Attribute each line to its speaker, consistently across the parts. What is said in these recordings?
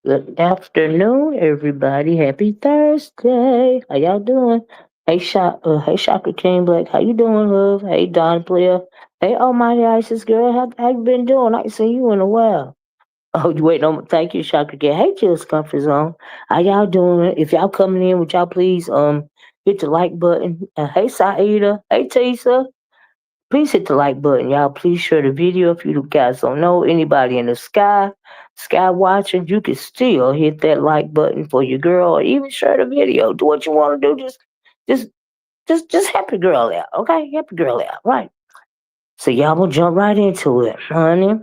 Speaker 1: Good afternoon, everybody. Happy Thursday. How y'all doing? Hey, Shaka King Black. How you doing, love? Hey, Don Player. Hey, Almighty Isis girl. How you been doing? I ain't seen you in a while. Oh, you waiting on? Thank you, Shaka King. Hey, Jill's Comfort Zone. How y'all doing? If y'all coming in, would y'all please hit the like button? Hey, Saida. Hey, Tisa. Please hit the like button, y'all. Please share the video. If you guys don't know anybody in the sky watching, you can still hit that like button for your girl, or even share the video. Do what you want to do. Just, just help your girl out, okay? Help your girl out, right? So y'all will jump right into it, honey.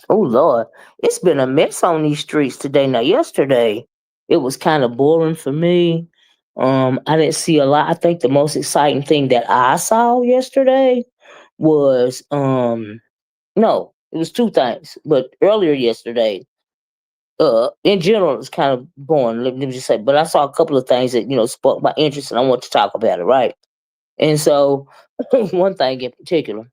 Speaker 1: Oh Lord, it's been a mess on these streets today. Now, yesterday it was kind of boring for me. I didn't see a lot. I think the most exciting thing that I saw yesterday was no, it was two things. But earlier yesterday, in general, it's kind of boring. Let me just say, but I saw a couple of things that sparked my interest, and I want to talk about it, right? And so, one thing in particular,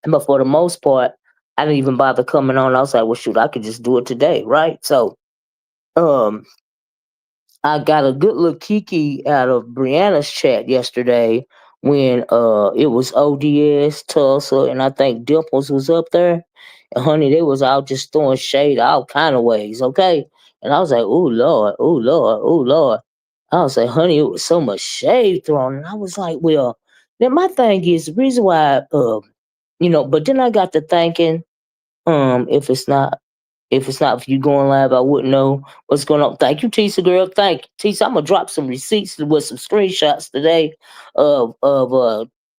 Speaker 1: but for the most part, I didn't even bother coming on. I was like, well, shoot, I could just do it today, right? So, um, I got a good little kiki out of Brianna's chat yesterday when it was O.D.S, Tulsa, and I think Dimples was up there. And honey, they was out just throwing shade all kind of ways, okay? And I was like, oh Lord, oh Lord, oh Lord. I was like, honey, it was so much shade thrown. And I was like, well, then my thing is the reason why but then I got to thinking, if it's not for you going live, I wouldn't know what's going on. Thank you, Tisa girl. Thank you, Tisa. I'm gonna drop some receipts with some screenshots today of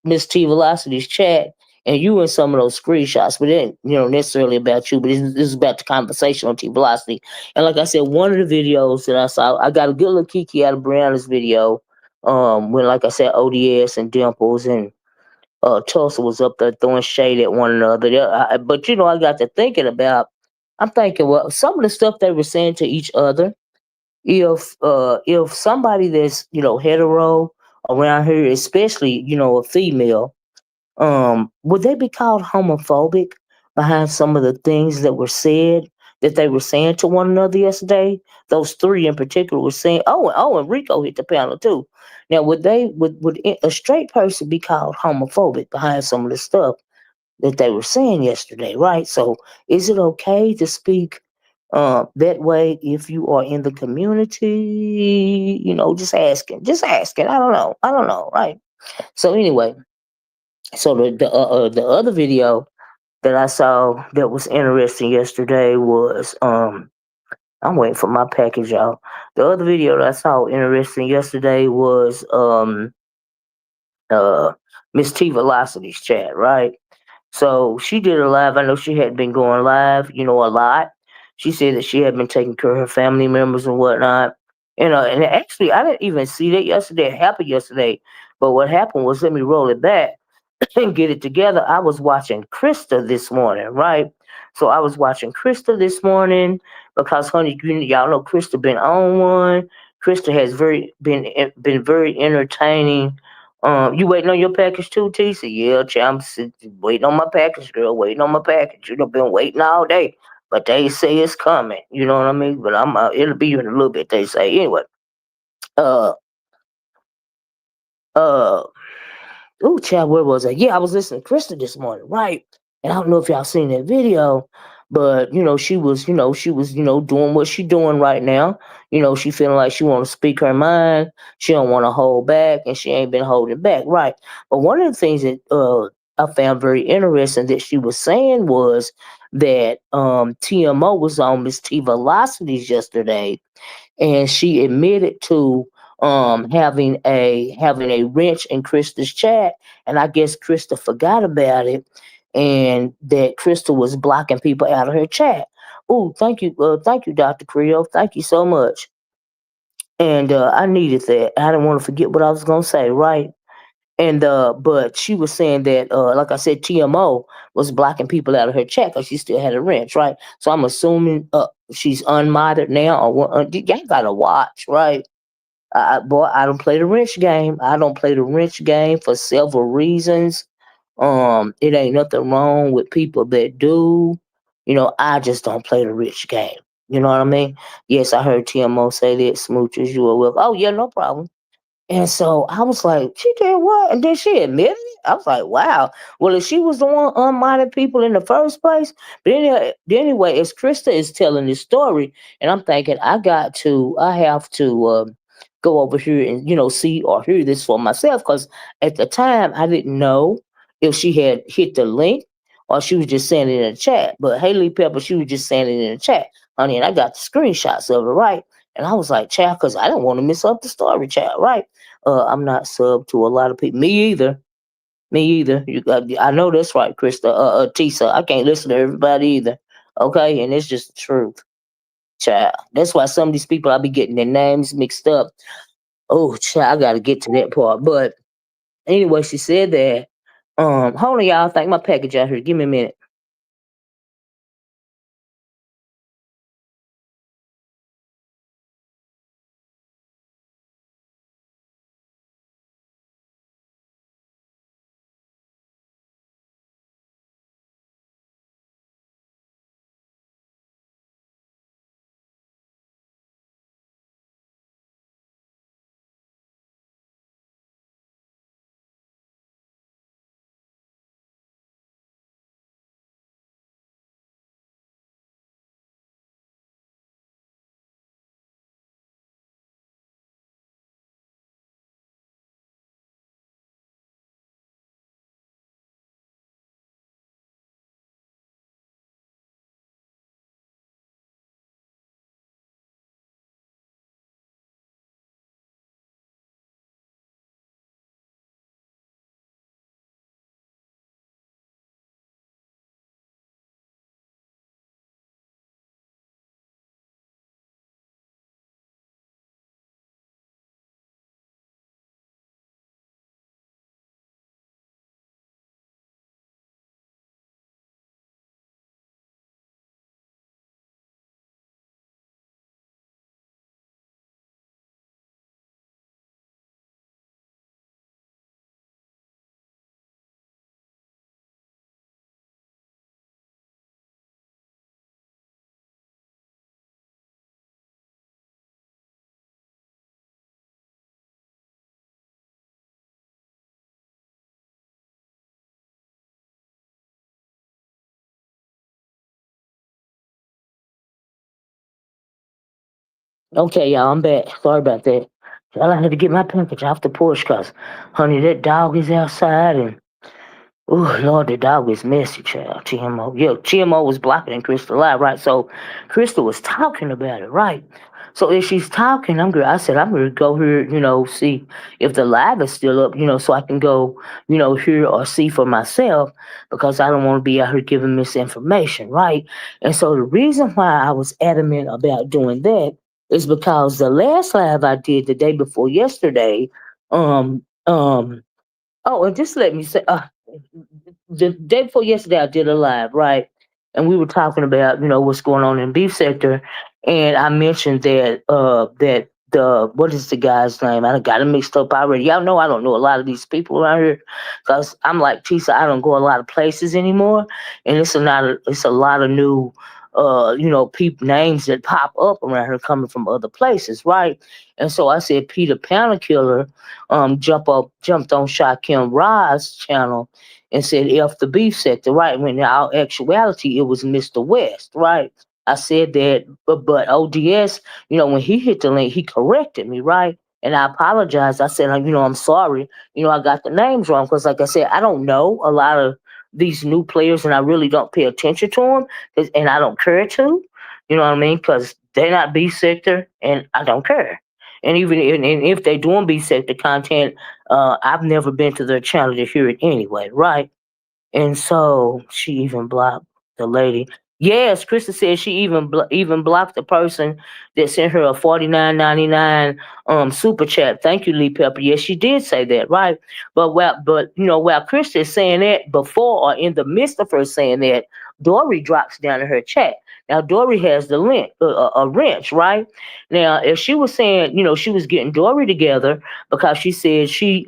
Speaker 1: Miss T Velocity's chat, and you in some of those screenshots, but it ain't necessarily about you, but this is about the conversation on T Velocity. And like I said, one of the videos that I saw, I got a good little kiki out of Brianna's video. When like I said, ODS and Dimples and Tulsa was up there throwing shade at one another. But I got to thinking about. I'm thinking, well, some of the stuff they were saying to each other. If somebody that's hetero around here, especially a female, would they be called homophobic behind some of the things that they were saying to one another yesterday? Those three in particular were saying, and Rico hit the panel too. Now, would a straight person be called homophobic behind some of the stuff that they were saying yesterday, right? So, is it okay to speak that way if you are in the community? Just asking. I don't know, right? So anyway, so the other video that I saw that was interesting yesterday was I'm waiting for my package, y'all. The other video that I saw interesting yesterday was uh Miss T Velocity's chat, right? So she did a live. I know she had been going live, a lot. She said that she had been taking care of her family members and whatnot. And actually I didn't even see that yesterday. It happened yesterday. But what happened was, let me roll it back and get it together. I was watching Christa this morning, right? So I was watching Christa this morning because, honey, y'all know Christa been on one. Christa has been very entertaining. You waiting on your package too, Tisa? Yeah, I'm waiting on my package, girl. Waiting on my package. Been waiting all day, but they say it's coming. You know what I mean? But it'll be in a little bit. They say anyway. Uh, uh, Ooh, child, where was I? Yeah, I was listening to Krista this morning, right? And I don't know if y'all seen that video, but she was doing what she doing right now. She feeling like she want to speak her mind. She don't want to hold back, and she ain't been holding back, right? But one of the things that I found very interesting that she was saying was that TMO was on Miss T Velocities yesterday, and she admitted to having a wrench in Krista's chat, and I guess Krista forgot about it, and that Krista was blocking people out of her chat. Oh, thank you, Dr. Creo, thank you so much. And I needed that. I didn't want to forget what I was gonna say, right? And but she was saying that, like I said, TMO was blocking people out of her chat because she still had a wrench, right? So I'm assuming she's unmodded now, or what? Y'all gotta watch, right? I don't play the wrench game. I don't play the wrench game for several reasons. It ain't nothing wrong with people that do. I just don't play the wrench game. You know what I mean? Yes, I heard TMO say that. Smooches, you are welcome. Oh yeah, no problem. And so I was like, she did what? And then she admitted it. I was like, wow. Well, if she was the one unminded people in the first place, but anyway, as Krista is telling this story, and I'm thinking, I have to go over here and see or hear this for myself, because at the time I didn't know if she had hit the link or she was just saying it in the chat. But Haley Pepper, she was just saying it in the chat, honey, and I got the screenshots of it, right? And I was like, child, because I don't want to miss up the story, child, right? I'm not sub to a lot of people. Me either. Me either. I know that's right, Krista. Tisa. I can't listen to everybody either. Okay, and it's just the truth, child. That's why some of these people I be getting their names mixed up. Oh, child, I gotta get to that part. But anyway, she said that. Hold on, y'all. I think my package out here. Give me a minute. Okay, y'all, I'm back. Sorry about that. Well, I had to get my package off the porch because, honey, that dog is outside and oh Lord, the dog is messy, child. TMO. Yeah, TMO was blocking and Crystal live, right? So Crystal was talking about it, right? So if she's talking, I said, I'm gonna go here, see if the live is still up, so I can go, hear or see for myself because I don't want to be out here giving misinformation, right? And so the reason why I was adamant about doing that is because the last live I did the day before yesterday, um, um, oh, and just let me say, the day before yesterday, I did a live, right? And we were talking about, what's going on in beef sector, and I mentioned that the what is the guy's name? I done got him mixed up already. Y'all know I don't know a lot of these people around here, cause I'm like Tisa. I don't go a lot of places anymore, and it's a lot of new. People names that pop up around here coming from other places, right? And so I said Peter Pound Killer jumped on Shakim Ra's channel and said F the beef sector, right? When in our actuality it was Mr. West, right? I said that, but O.D.S, when he hit the link, he corrected me, right? And I apologized. I said, I'm sorry. I got the names wrong because, like I said, I don't know a lot of these new players, and I really don't pay attention to them, and I don't care to. You know what I mean? Because they're not beef sector, and I don't care. And if they doing beef sector content, I've never been to their channel to hear it anyway, right? And so she even blocked the lady. Yes, Krista said she even blocked the person that sent her a 49.99 super chat. Thank you, Lee Pepper. Yes, she did say that, right? While Krista is saying that before or in the midst of her saying that, Dory drops down in her chat. Now Dory has the link, a wrench, right? Now, if she was saying, she was getting Dory together because she said she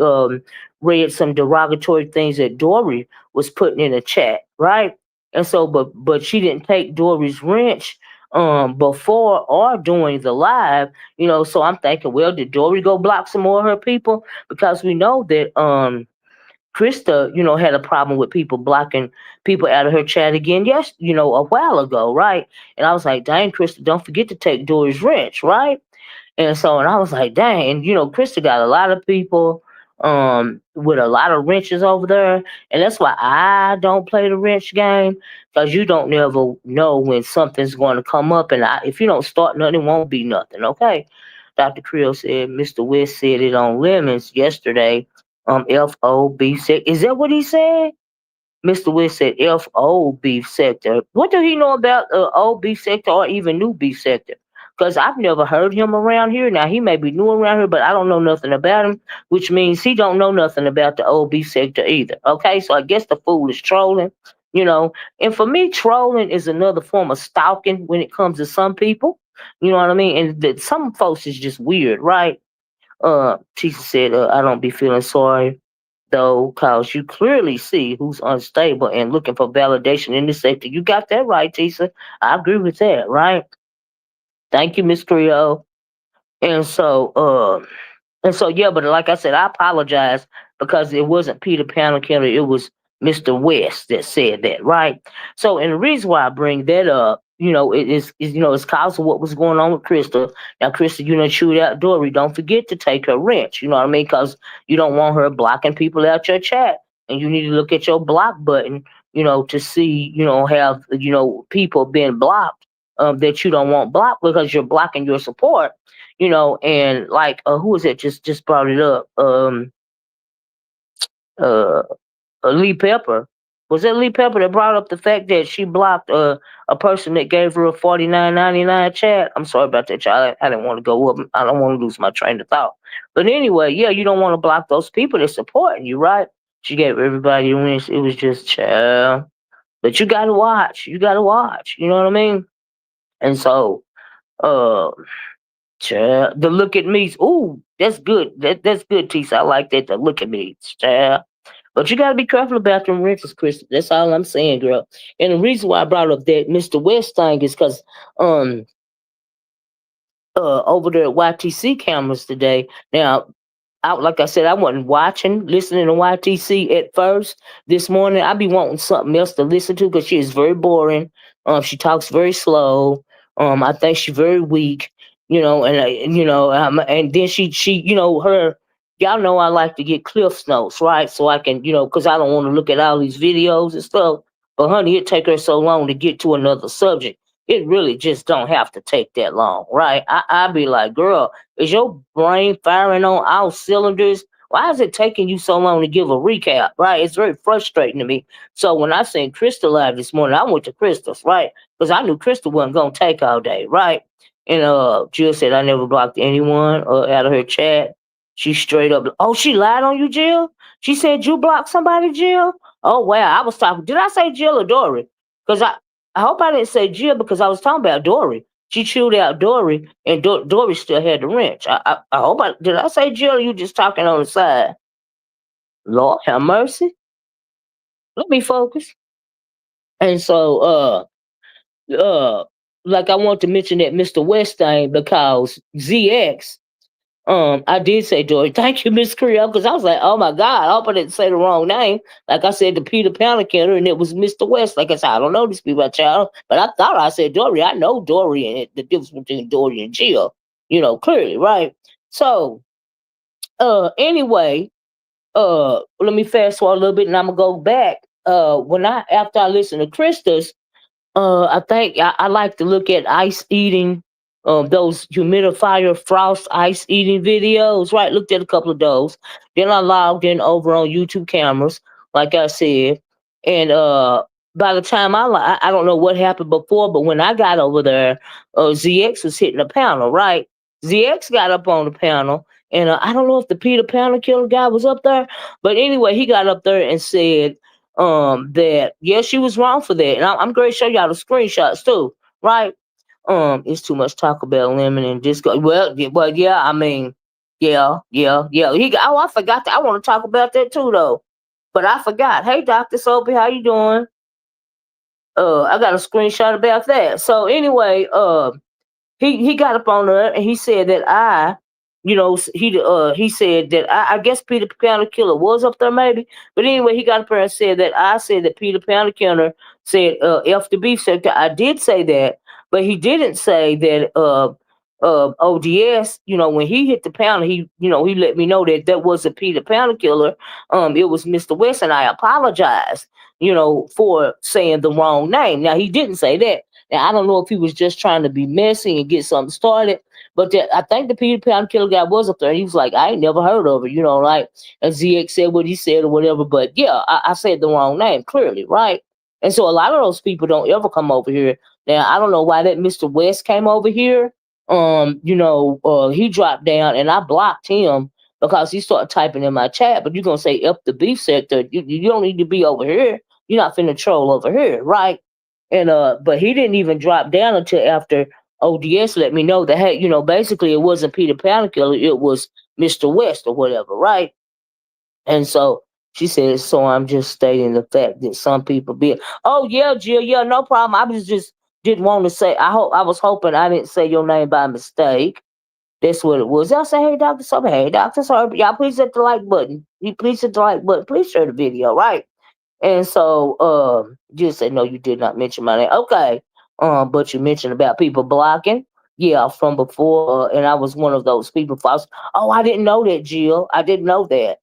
Speaker 1: read some derogatory things that Dory was putting in a chat, right? And so, but she didn't take Dory's wrench before or during the live, so I'm thinking, well, did Dory go block some more of her people? Because we know that Christa, had a problem with people blocking people out of her chat again, yes, a while ago, right? And I was like, dang, Christa, don't forget to take Dory's wrench, right? And I was like, dang, and Krista got a lot of people with a lot of wrenches over there. And that's why I don't play the wrench game, because you don't never know when something's going to come up. And if you don't start nothing, it won't be nothing, okay? Dr. Creel said Mr. West said it on Lemons yesterday. FOB said, is that what he said? Mr. West said FO beef sector. What do he know about old beef sector or even new beef sector? Because I've never heard him around here. Now he may be new around here, but I don't know nothing about him, which means he don't know nothing about the old beef sector either. Okay, so I guess the fool is trolling, you know. And for me, trolling is another form of stalking when it comes to some people. You know what I mean? And some folks is just weird, right? Tisa said, I don't be feeling sorry though, cause you clearly see who's unstable and looking for validation in the sector. You got that right, Tisa. I agree with that, right? Thank you, Miss Creole. And so, yeah, but like I said, I apologize because it wasn't Peter Pannekeller, it was Mr. West that said that, right? So, and the reason why I bring that up, it's cause of what was going on with Krista. Now, Krista, chewed out Dory. Don't forget to take her wrench. You know what I mean? Because you don't want her blocking people out your chat, and you need to look at your block button, to see, have people being blocked that you don't want blocked because you're blocking your support, and like who is it just brought it up? Uh, Lee Pepper. Was it Lee Pepper that brought up the fact that she blocked a person that gave her a 49.99 chat? I'm sorry about that, child. I didn't want to go up. I don't want to lose my train of thought. But anyway, yeah, you don't want to block those people that supporting you, right? She gave everybody a win. It was just child. But you gotta watch. You gotta watch. You know what I mean? And so, uh, child, the look at me's. Ooh, that's good. That's good, Tisa. I like that. The look at me's, child. But you gotta be careful about them rentals, Chris. That's all I'm saying, girl. And the reason why I brought up that Mr. West thing is because um over there at YTC cameras today. Now, like I said, I wasn't watching, listening to YTC at first this morning. I be wanting something else to listen to because she is very boring. She talks very slow. I think she's very weak. And then she, her. Y'all know I like to get Cliff Notes, right? So I can, because I don't want to look at all these videos and stuff. But honey, it take her so long to get to another subject. It really just don't have to take that long, right? I be like, girl, is your brain firing on all cylinders? Why is it taking you so long to give a recap, right? It's very frustrating to me. So when I seen Crystal live this morning, I went to Crystal's, right? Because I knew Crystal wasn't gonna take all day, right? And Jill said I never blocked anyone out of her chat. She straight up, oh, she lied on you, Jill? She said you blocked somebody, Jill? Oh wow, I was talking. Did I say Jill or Dory? Because I hope I didn't say Jill because I was talking about Dory. She chewed out Dory, and Dory still had the wrench. I hope I did. I say Jill? Or you just talking on the side? Lord have mercy. Let me focus. And so, like I want to mention that Mr. West thing because ZX. I did say Dory. Thank you, Miss Creole, because I was like, oh my God, I hope I didn't say the wrong name. Like I said, the Peter Pannekeller, and it was Mr. West. Like I said, I don't know these people, child, but I thought I said Dory. I know Dory and the difference between Dory and Jill, clearly, right? So, anyway, let me fast forward a little bit, and I'm gonna go back. After I listened to Krista's, I think I like to look at ice eating, those humidifier frost ice eating videos. Right, looked at a couple of those. Then I logged in over on YouTube cameras, like I said, and by the time I don't know what happened before, but when I got over there, ZX was hitting the panel. Right, ZX got up on the panel, and I don't know if the Peter Panel Killer guy was up there, but anyway, he got up there and said that yeah, she was wrong for that, and I'm going to show y'all the screenshots too, right? It's too much talk about lemon and disco. Well, yeah, I mean, yeah. I forgot that. I want to talk about that too, though, but I forgot. Hey, Dr. Soapy, how you doing? I got a screenshot about that. So anyway, he got up on there and he said that he said that I guess Peter Pound Killer was up there maybe, but anyway he got up there and said that I said that Peter Pound Killer said F the beef sector. I did say that, but he didn't say that O.D.S. When he hit the pounder, he let me know that that was a Peter Pound Killer. It was Mr. West, and I apologized for saying the wrong name. Now he didn't say that. Now I don't know if he was just trying to be messy and get something started, but I think the Peter Pound Killer guy was up there. And he was like, I ain't never heard of it, like and ZX said what he said or whatever. But yeah, I said the wrong name clearly, right? And so a lot of those people don't ever come over here. Now I don't know why that Mr. West came over here. He dropped down and I blocked him because he started typing in my chat. But you're gonna say F the beef sector. You don't need to be over here. You're not finna troll over here, right? And but he didn't even drop down until after O.D.S. let me know that hey, basically it wasn't Peter Paniculli, it was Mr. West or whatever, right? And so she said, so I'm just stating the fact that some people be oh yeah, Jill, yeah, no problem. I was just didn't want to say I was hoping I didn't say your name by mistake. That's what it was. Y'all say, hey, Dr. Sober, hey, Dr. Sober, y'all please hit the like button. You please hit the like button. Please share the video, right? And so just say no, you did not mention my name. Okay. But you mentioned about people blocking. Yeah, from before, and I was one of those people. Oh, I didn't know that, Jill. I didn't know that.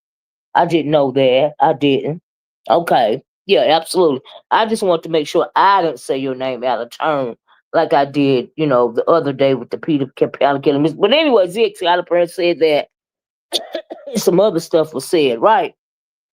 Speaker 1: I didn't know that. I didn't. Okay. Yeah, absolutely. I just want to make sure I didn't say your name out of turn like I did, the other day with the Peter Capella killing. But anyway, Zix got up there and said that some other stuff was said, right?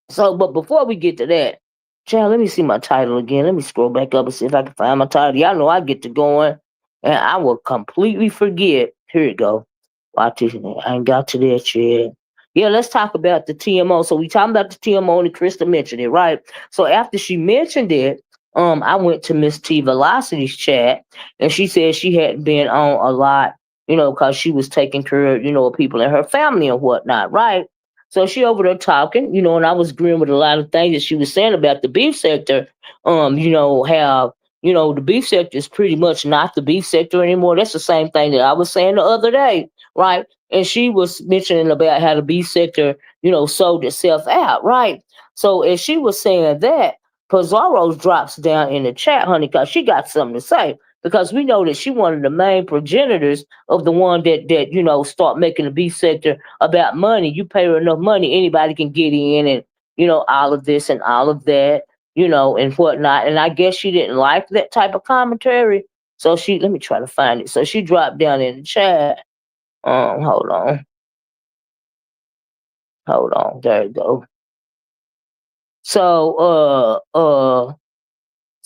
Speaker 1: So, but before we get to that, child, let me see my title again. Let me scroll back up and see if I can find my title. Y'all know I get to going and I will completely forget. Here you go. Watch this. I ain't got to that yet. Yeah, let's talk about the TMO. So we talking about the TMO and Christa mentioned it, right? So after she mentioned it, I went to Miss T Velocity's chat and she said she hadn't been on a lot, because she was taking care of, of people in her family and whatnot, right? So she over there talking, and I was agreeing with a lot of things that she was saying about the beef sector. How the beef sector is pretty much not the beef sector anymore. That's the same thing that I was saying the other day, right? And she was mentioning about how the beef sector, sold itself out, right? So as she was saying that, Pizarro drops down in the chat, honey, because she got something to say. Because we know that she one of the main progenitors of the one that start making the beef sector about money. You pay her enough money, anybody can get in, and all of this and all of that, and whatnot. And I guess she didn't like that type of commentary, so she let me try to find it. So she dropped down in the chat. Hold on, there you go. So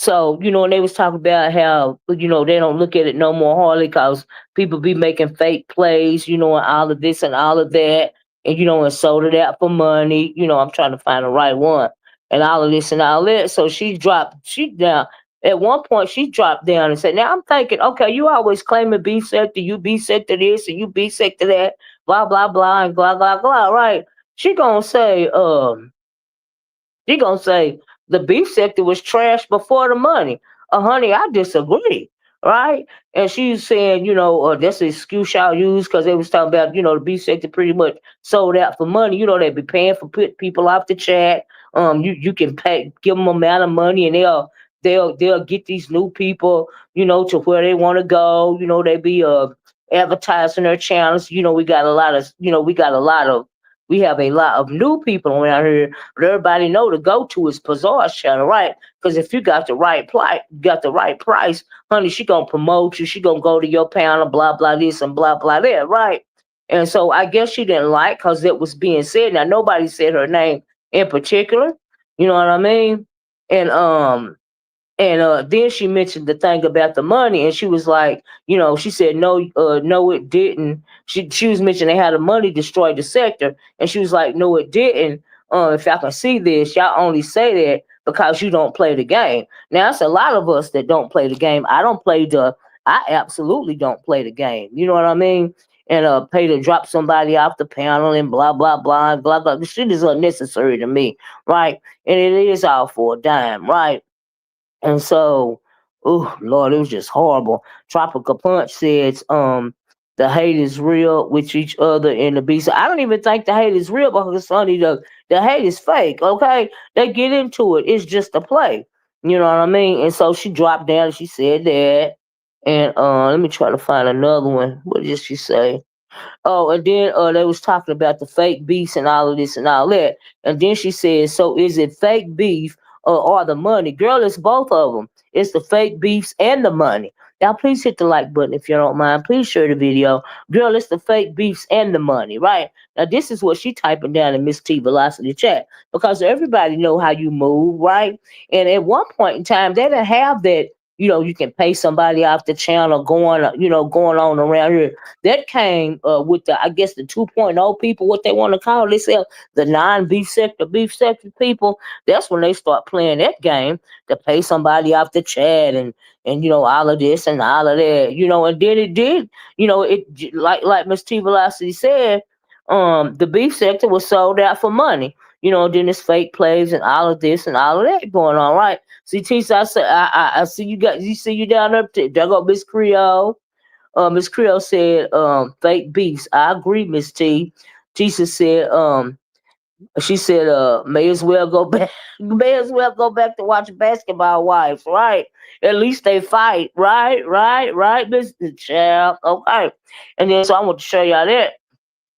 Speaker 1: So, and they was talking about how, they don't look at it no more hardly because people be making fake plays, and all of this and all of that. And, and sold it out for money. I'm trying to find the right one. And all of this and all that. So she down. At one point, she dropped down and said, now I'm thinking, okay, you always claim to be sector, you be sector this and you be sector that, blah, blah, blah, and blah, blah, blah, right? She gonna say, she gonna say the beef sector was trash before the money. Honey, I disagree, right? And she's saying, that's an excuse y'all use because they was talking about, the beef sector pretty much sold out for money. They be paying for put people off the chat. You can pay, give them amount of money, and they'll get these new people, to where they want to go. They be advertising their channels. We got a lot of, we have a lot of new people around here, but everybody know the go-to is Pazar's channel, right? Because if you got the right price, honey, she gonna promote you. She gonna go to your panel, blah blah this and blah blah that, right? And so I guess she didn't like because it was being said. Now nobody said her name in particular. You know what I mean? And then she mentioned the thing about the money, and she was like, she said no, no, it didn't. She was mentioning how the money destroyed the sector, and she was like, no, it didn't. If y'all can see this, y'all only say that because you don't play the game. Now, it's a lot of us that don't play the game. I absolutely don't play the game. You know what I mean? And pay to drop somebody off the panel and blah blah blah and blah blah. The shit is unnecessary to me, right? And it is all for a dime, right? And so, oh Lord, it was just horrible. Tropical Punch says, the hate is real with each other in the beast. I don't even think the hate is real because honey, the hate is fake. Okay, they get into it. It's just a play. You know what I mean? And so she dropped down and she said that. And let me try to find another one. What did she say? Oh, and then they was talking about the fake beefs and all of this and all that. And then she said, "So is it fake beef or the money?" Girl, it's both of them. It's the fake beefs and the money. Now, please hit the like button if you don't mind. Please share the video. Girl, it's the fake beefs and the money, right? Now, this is what she typing down in Miss T Velocity chat because everybody know how you move, right? And at one point in time, they didn't have that. You can pay somebody off the channel going on around here. That came with I guess the 2.0 people, what they want to call themselves, the beef sector people. That's when they start playing that game to pay somebody off the chat and all of this and all of that. And then it did, like Miss T Velocity said, the beef sector was sold out for money. Then this fake plays and all of this and all of that going on, right? See, Tisa, I see you down there go Miss Creole. Miss Creole said, fake beefs. I agree, Miss T. Jesus said, she said, may as well go back, may as well go back to watch Basketball Wives, right? At least they fight, right, Miss Child. Okay. And then so I want to show y'all that.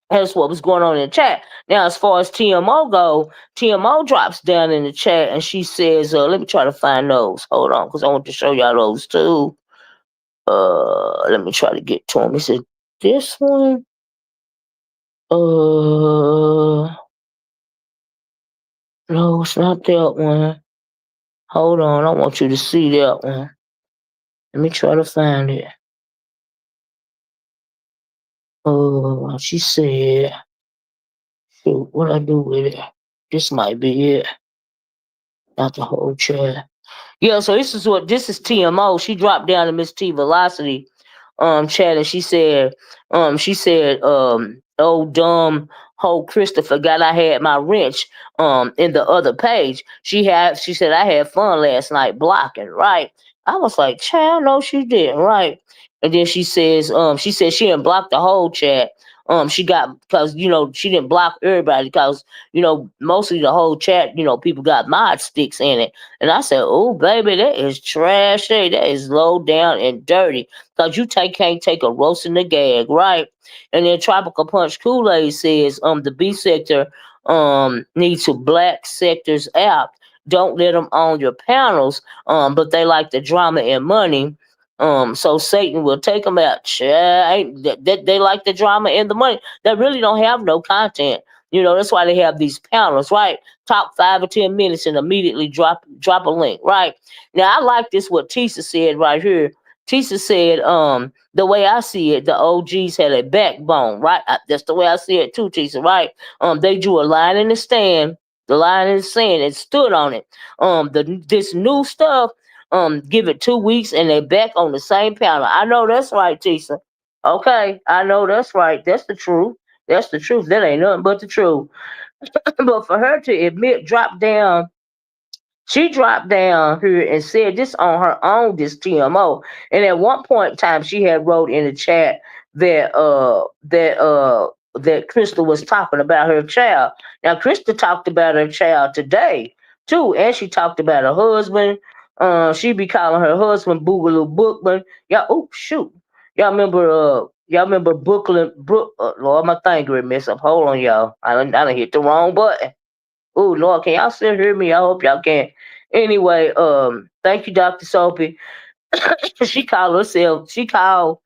Speaker 1: That's what was going on in the chat. Now, as far as TMO go, TMO drops down in the chat and she says, let me try to find those. Hold on, because I want to show y'all those too. Let me try to get to him. He said, this one? No, it's not that one. Hold on, I want you to see that one. Let me try to find it. She said, shoot, what I do with it? This might be it. Not the whole chat. Yeah, so this is TMO. She dropped down to Miss T Velocity chat and she said, oh dumb whole Christa forgot I had my wrench in the other page. She said I had fun last night blocking, right? I was like, child, no, she didn't, right? And then she said she didn't block the whole chat. She got because she didn't block everybody because mostly the whole chat, people got mod sticks in it. And I said, oh baby, that is trash. Hey, that is low down and dirty. Cause you can't take a roast in the gag, right? And then Tropical Punch Kool-Aid says, the B sector needs to black sectors out. Don't let them own your panels. But they like the drama and money. So Satan will take them out. They like the drama and the money. They really don't have no content. That's why they have these panels, right? Talk 5 or 10 minutes and immediately drop a link, right? Now I like this what Tisa said right here. Tisa said, the way I see it, the OGs had a backbone, right? That's the way I see it too, Tisa, right? They drew a line in the stand, the line in the sand, and stood on it. This new stuff, give it 2 weeks and they back on the same panel. I know that's right, Tisa. Okay, I know that's right. That's the truth. That's the truth. That ain't nothing but the truth. But for her to admit, she dropped down here and said this on her own, this TMO. And at one point in time, she had wrote in the chat that Krista was talking about her child. Now Krista talked about her child today too, and she talked about her husband. She be calling her husband Boogaloo Bookman. Y'all, oh shoot, y'all remember Brooklyn? Lord, my thing get messed up. Hold on, y'all. I done hit the wrong button. Oh Lord, can y'all still hear me? I hope y'all can. Anyway, thank you, Dr. Soapy. She called herself. She called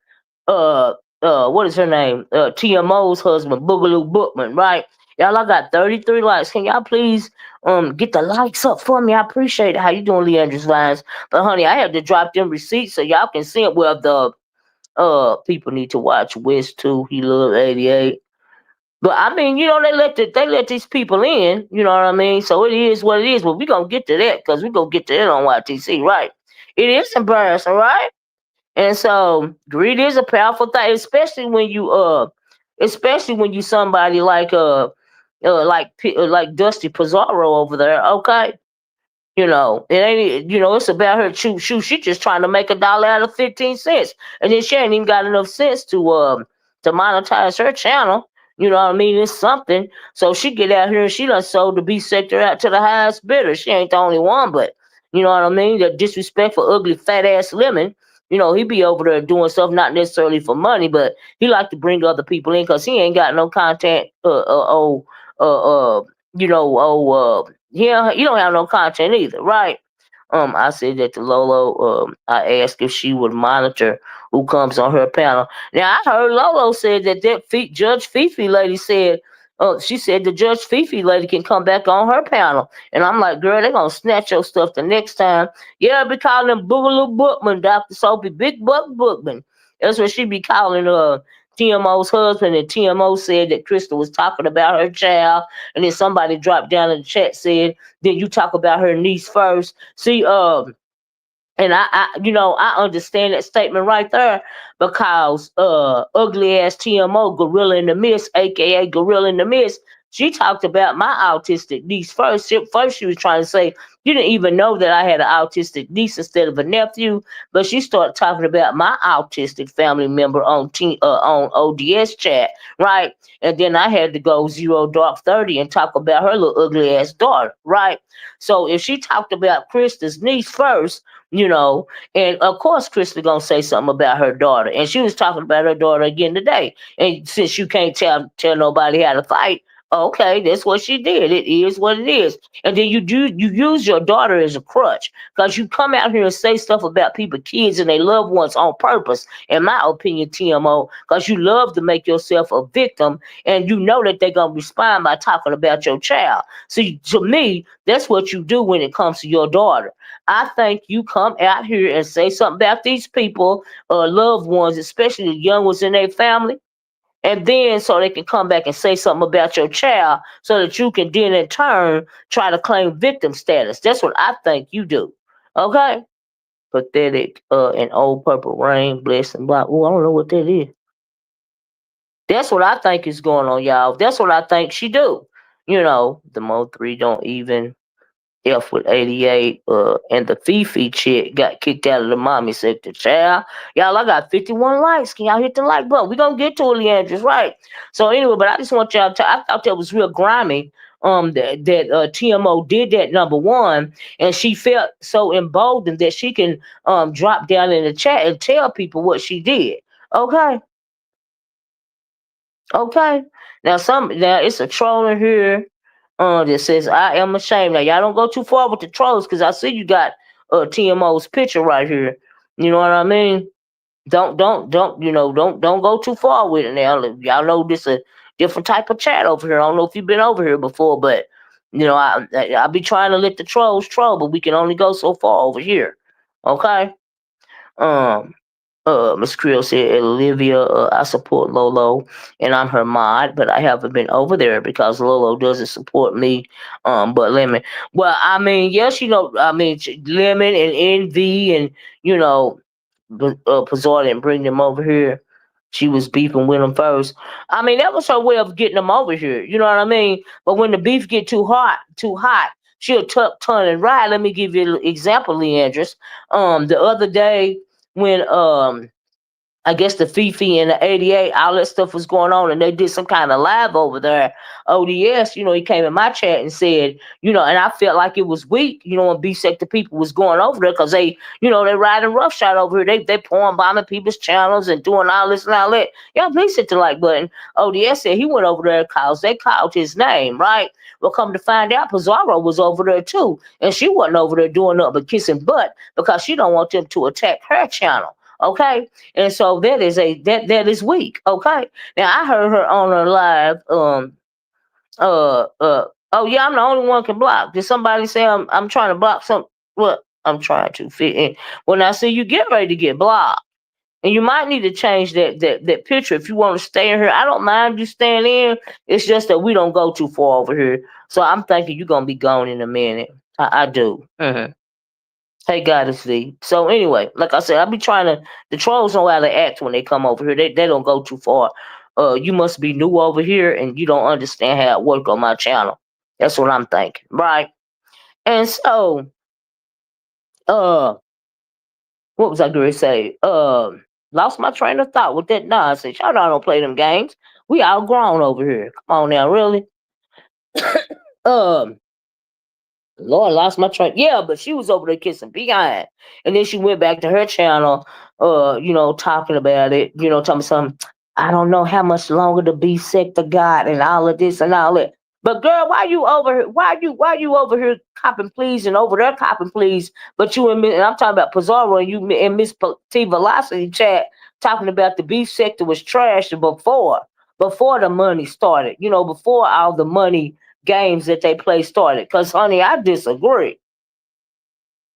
Speaker 1: what is her name? TMO's husband, Boogaloo Bookman, right? Y'all, I got 33 likes. Can y'all please get the likes up for me? I appreciate it. How you doing, Leandra's Vines? But honey, I have to drop them receipts so y'all can see it. Well, the people need to watch West too. He love 88. But I mean, they let these people in, you know what I mean? So it is what it is. But we gonna get to that because we gonna get to that on YTC, right? It is embarrassing, right? And so greed is a powerful thing, especially when you somebody like Dusty Pizarro over there, okay? It ain't. It's about her. Shoot. She just trying to make $1 out of 15 cents, and then she ain't even got enough sense to monetize her channel. You know what I mean? It's something. So she get out here and she done sold the B sector out to the highest bidder. She ain't the only one, but you know what I mean? The disrespectful, ugly, fat ass Lemon. He be over there doing stuff not necessarily for money, but he like to bring other people in because he ain't got no content. Yeah, you don't have no content either, right? I said that to Lolo. I asked if she would monitor who comes on her panel. Now I heard Lolo said that Judge Fifi lady said, she said the Judge Fifi lady can come back on her panel, and I'm like, girl, they gonna snatch your stuff the next time. Yeah, I be calling them Boogaloo Bookman, Dr. Sophie, Big Buck Bookman. That's what she be calling TMO's husband, and TMO said that Christa was talking about her child, and then somebody dropped down in the chat said, then you talk about her niece first. See, and I understand that statement right there because ugly ass TMO Gorilla in the Mist, aka Gorilla in the Mist, she talked about my autistic niece first. First she was trying to say you didn't even know that I had an autistic niece instead of a nephew, but she started talking about my autistic family member on O.D.S chat, right? And then I had to go 0 dark 30 and talk about her little ugly ass daughter, right? So if she talked about Krista's niece first, you know, and of course Krista gonna say something about her daughter, and she was talking about her daughter again today. And since you can't tell nobody how to fight, okay, that's what she did. It is what it is. And then you use your daughter as a crutch because you come out here and say stuff about people, kids, and their loved ones on purpose. In my opinion, TMO, because you love to make yourself a victim, and you know that they're gonna respond by talking about your child. See, to me, that's what you do when it comes to your daughter. I think you come out here and say something about these people, loved ones, especially the young ones in their family, and then so they can come back and say something about your child so that you can then in turn try to claim victim status. That's what I think you do. Okay? Pathetic and old purple rain, blessed and black. Oh, I don't know what that is. That's what I think is going on, y'all. That's what I think she do. The Mo 3 don't even F with 88, and the Fifi chick got kicked out of the mommy sector. Child, y'all, I got 51 likes. Can y'all hit the like button? We gonna get to it, Leandris, right? So anyway, but I just want y'all to. I thought that was real grimy. That TMO did that, number one, and she felt so emboldened that she can drop down in the chat and tell people what she did. Okay, okay. Now it's a troll in here that says I am ashamed. Now y'all don't go too far with the trolls because I see you got TMO's picture right here. You know what I mean? Don't go too far with it now. Y'all know this a different type of chat over here. I don't know if you've been over here before, but I be trying to let the trolls troll, but we can only go so far over here. Okay. Um Miss Creel said, Olivia, I support Lolo and I'm her mod, but I haven't been over there because Lolo doesn't support me. But Lemon, well, I mean, yes, Lemon and Envy and, you know, Pazar didn't bring them over here. She was beefing with them first. I mean, that was her way of getting them over here. You know what I mean? But when the beef get too hot, she'll turn and ride. Let me give you an example, Leandris. The other day when I guess the Fifi and the 88, all that stuff was going on, and they did some kind of live over there. O.D.S, he came in my chat and said, and I felt like it was weak, when B sector people was going over there because they riding roughshod over here. They pouring bombing people's channels and doing all this and all that. Y'all please hit the like button. O.D.S said he went over there because they called his name, right? Well, come to find out, Pizarro was over there too, and she wasn't over there doing nothing but kissing butt because she don't want them to attack her channel. Okay, and so that is weak. Okay, now I heard her on her live. Oh yeah, I'm the only one can block. Did somebody say I'm trying to block some? What I'm trying to fit in. When I see you get ready to get blocked, and you might need to change that picture if you want to stay in here. I don't mind you staying in. It's just that we don't go too far over here. So I'm thinking you're gonna be gone in a minute. I do. Hey, Goddess V. So anyway, like I said, I be trying to. The trolls know how to act when they come over here. They don't go too far. You must be new over here and you don't understand how it work on my channel. That's what I'm thinking, right? And so Uh, what was I going to say? Lost my train of thought with that nonsense. Y'all know I don't play them games. We all grown over here. Come on now, really. um, Lord, lost my train. Yeah, but she was over there kissing behind, and then she went back to her channel. Talking about it. Telling me something. I don't know how much longer the beef sector got, and all of this and all that. But girl, why you over here? Why you over here copping please and over there copping please? But you and I'm talking about Pizarro and you and Miss T Velocity chat talking about the beef sector was trash before the money started. Before all the money games that they play started. Cause honey, I disagree.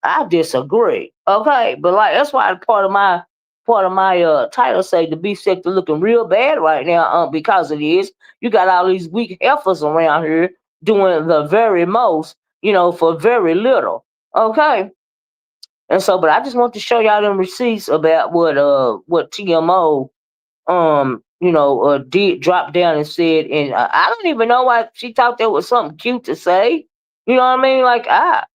Speaker 1: I disagree. Okay, but like that's why part of my title say the beef sector looking real bad right now. Because it is. You got all these weak heifers around here doing the very most. For very little. Okay. And so, but I just want to show y'all them receipts about what TMO did drop down and said, and I don't even know why she thought that was something cute to say. You know what I mean? Like,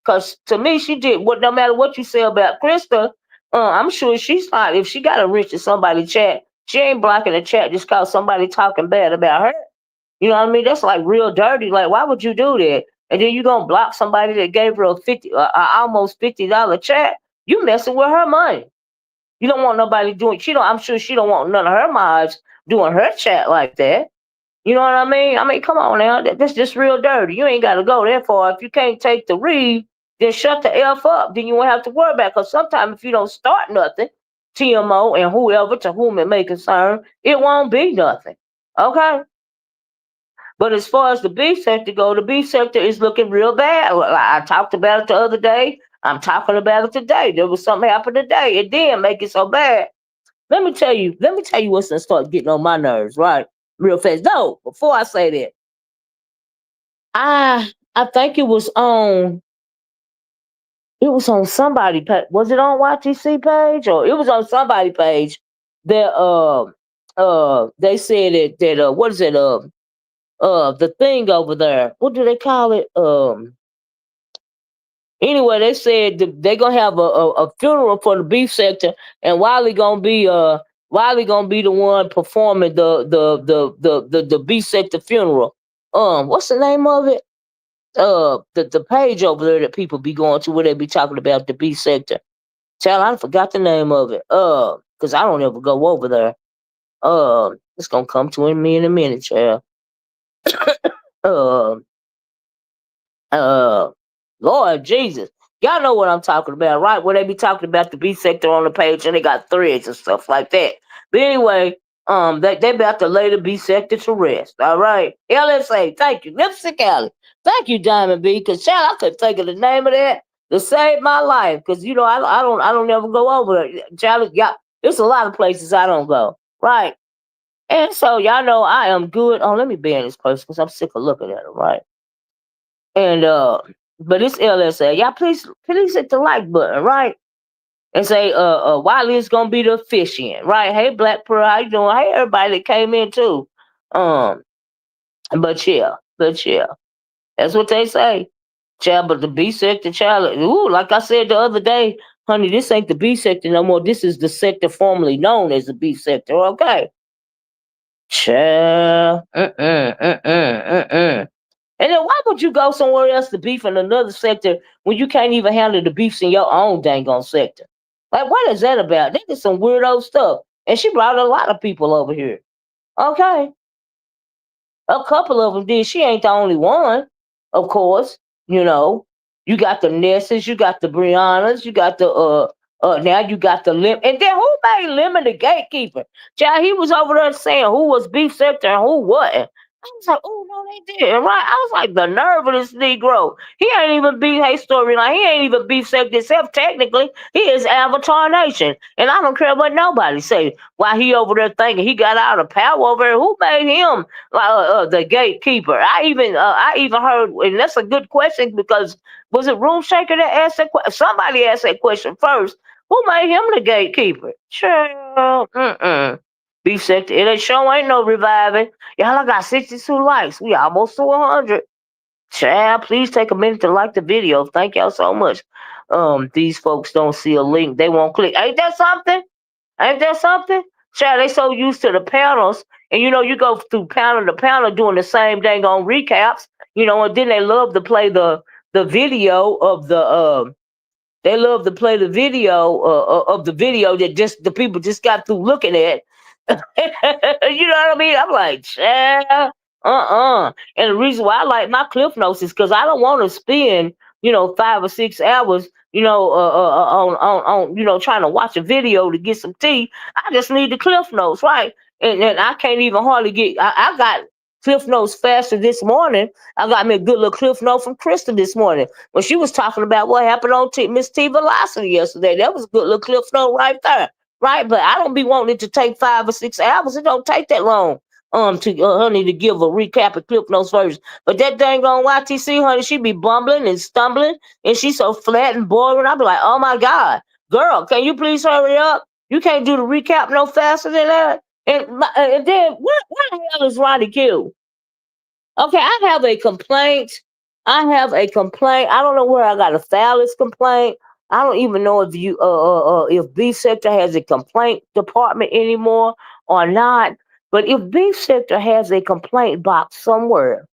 Speaker 1: because to me, she did what. No matter what you say about Krista, I'm sure she's not. If she got a wrench in somebody's chat, she ain't blocking the chat just cause somebody talking bad about her. You know what I mean? That's like real dirty. Like, why would you do that? And then you gonna block somebody that gave her almost $50 chat? You messing with her money. You don't want nobody doing. She don't. I'm sure she don't want none of her mods doing her chat like that. You know what I mean? I mean, come on now. That's just real dirty. You ain't got to go that far. If you can't take the read, then shut the f up. Then you won't have to worry about. Because sometimes if you don't start nothing, TMO and whoever to whom it may concern, it won't be nothing. Okay. But as far as the beef sector go, the beef sector is looking real bad. I talked about it the other day. I'm talking about it today. There was something happened today. It did make it so bad. Let me tell you what's gonna start getting on my nerves, right? Real fast. No, before I say that, I think it was on somebody page. Was it on YTC page or it was on somebody page that they said that what is it the thing over there, what do they call it, anyway, they said they're gonna have a funeral for the beef sector, and Wiley gonna be the one performing the beef sector funeral. What's the name of it? The page over there that people be going to where they be talking about the beef sector. Child, I forgot the name of it. Cause I don't ever go over there. It's gonna come to me in a minute, child. Uh, uh, Lord Jesus. Y'all know what I'm talking about, right? Where they be talking about the B sector on the page and they got threads and stuff like that. But anyway, they about to lay the B sector to rest. All right. LSA, thank you. Lipstick Alley. Thank you, Diamond B, because child, I couldn't think of the name of that to save my life. Because I don't ever go over there. Child, yeah, there's a lot of places I don't go. Right. And so y'all know I am good. Oh, let me ban this person because I'm sick of looking at him, right? And but it's LSA. Y'all please hit the like button, right? And say Wiley's gonna be the officiant, right? Hey Black Pearl, how you doing? Hey everybody that came in too. Um but yeah. That's what they say. Child, but the B sector child, ooh, like I said the other day, honey, this ain't the B sector no more. This is the sector formerly known as the B sector, okay? Child. And then why would you go somewhere else to beef in another sector when you can't even handle the beefs in your own dang on sector? Like, what is that about? That is some weirdo stuff. And she brought a lot of people over here. Okay. A couple of them did. She ain't the only one, of course. You know, you got the Nesses, you got the Briannas, you got the now you got the Lim, and then who made Lemon the gatekeeper? Child, he was over there saying who was beef sector and who wasn't. I was like, oh no, they did right. I was like, the nerve of this Negro. He ain't even beef hate storyline. He ain't even beef sector himself. Technically, he is Avatar Nation, and I don't care what nobody say. Why he over there thinking he got all the power over there? Who made him the gatekeeper? I even heard, and that's a good question because was it Room Shaker that asked that question? Somebody asked that question first. Who made him the gatekeeper? Sure, beef sector. It ain't show ain't no reviving. Y'all, I got 62 likes. We almost to 100. Child, please take a minute to like the video. Thank y'all so much. these folks don't see a link, they won't click. Ain't that something? Ain't that something? Child, they so used to the panels, and you go through panel to panel doing the same dang on recaps, and then they love to play the video of they love to play the video of the video that just the people just got through looking at. You know what I mean? I'm like, child, And the reason why I like my Cliff Notes is because I don't want to spend, 5 or 6 hours, on trying to watch a video to get some tea. I just need the Cliff Notes, right? And I can't even hardly get. I got Cliff Notes faster this morning. I got me a good little Cliff Note from Christa this morning when she was talking about what happened on Miss T Velocity yesterday. That was a good little Cliff Note right there. Right, but I don't be wanting it to take 5 or 6 hours. It don't take that long. To honey to give a recap of Clip Notes version. But that dang on YTC, honey, she be bumbling and stumbling, and she so flat and boring. I be like, oh my god, girl, can you please hurry up? You can't do the recap no faster than that. And then what the hell is RonyiQ? Okay, I have a complaint. I have a complaint. I don't know where I got to file this complaint. I don't even know if Beef Sector has a complaint department anymore or not. But if Beef Sector has a complaint box somewhere,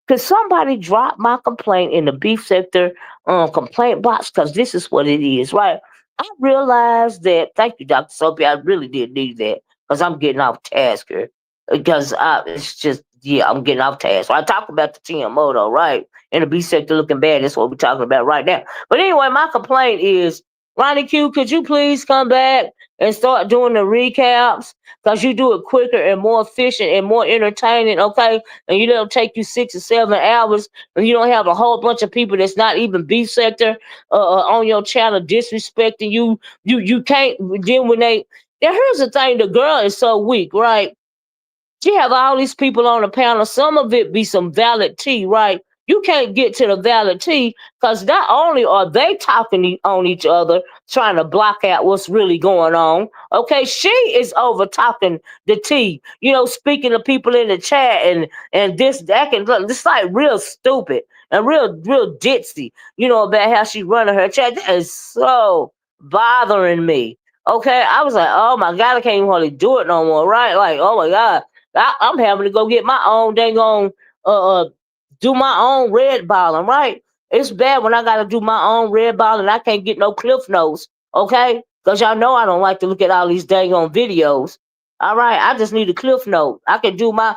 Speaker 1: could somebody drop my complaint in the Beef Sector complaint box? Because this is what it is, right? I realized that. Thank you, Dr. Sophie. I really did need that because I'm getting off task here. Because it's just, yeah, I'm getting off task. So I talk about the TMO though, right? And the Beef Sector looking bad. That's what we're talking about right now. But anyway, my complaint is, RonyiQ, could you please come back and start doing the recaps? Because you do it quicker and more efficient and more entertaining, okay? And you don't take you 6 or 7 hours, and you don't have a whole bunch of people that's not even Beef Sector on your channel disrespecting you. You can't. Then when they, now here's the thing: the girl is so weak, right? She have all these people on the panel. Some of it be some valid tea, right? You can't get to the valid tea because not only are they talking on each other, trying to block out what's really going on. Okay, she is over talking the tea. Speaking to people in the chat and this that can look this like real stupid and real ditzy. About how she running her chat. That is so bothering me. Okay, I was like, oh my god, I can't even hardly do it no more. Right? Like, oh my god. I'm having to go get my own dang on do my own red balling, right? It's bad when I gotta do my own red ball and I can't get no Cliff Notes, okay? Because y'all know I don't like to look at all these dang on videos. All right, I just need a Cliff Note. I can do my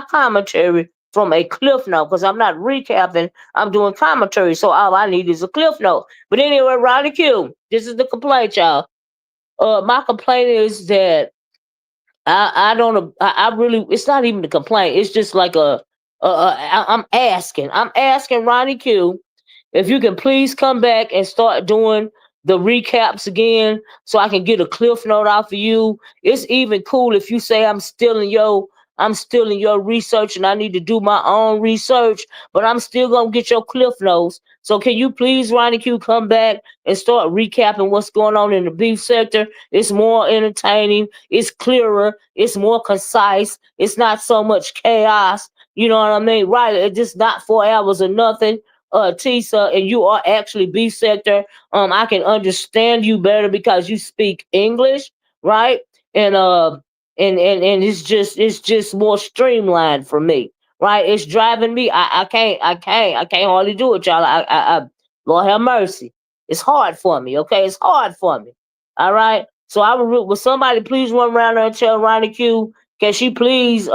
Speaker 1: commentary from a Cliff Note because I'm not recapping, I'm doing commentary. So all I need is a Cliff Note. But anyway, RonyiQ, this is the complaint, y'all. My complaint is that I don't I really it's not even a complaint. It's just like I'm asking RonyiQ if you can please come back and start doing the recaps again so I can get a Cliff Note off of you. It's even cool if you say I'm still in your research and I need to do my own research, but I'm still gonna get your Cliff Notes. So can you please, RonyiQ, come back and start recapping what's going on in the Beef Sector? It's more entertaining, it's clearer, it's more concise, it's not so much chaos. You know what I mean? Right. It's just not 4 hours or nothing. Tisa, and you are actually Beef Sector. I can understand you better because you speak English, right? And it's just more streamlined for me, right? It's driving me. I can't hardly do it, y'all. Lord have mercy. It's hard for me. Okay, it's hard for me. All right. So will somebody please run around there and tell RonyiQ, can she please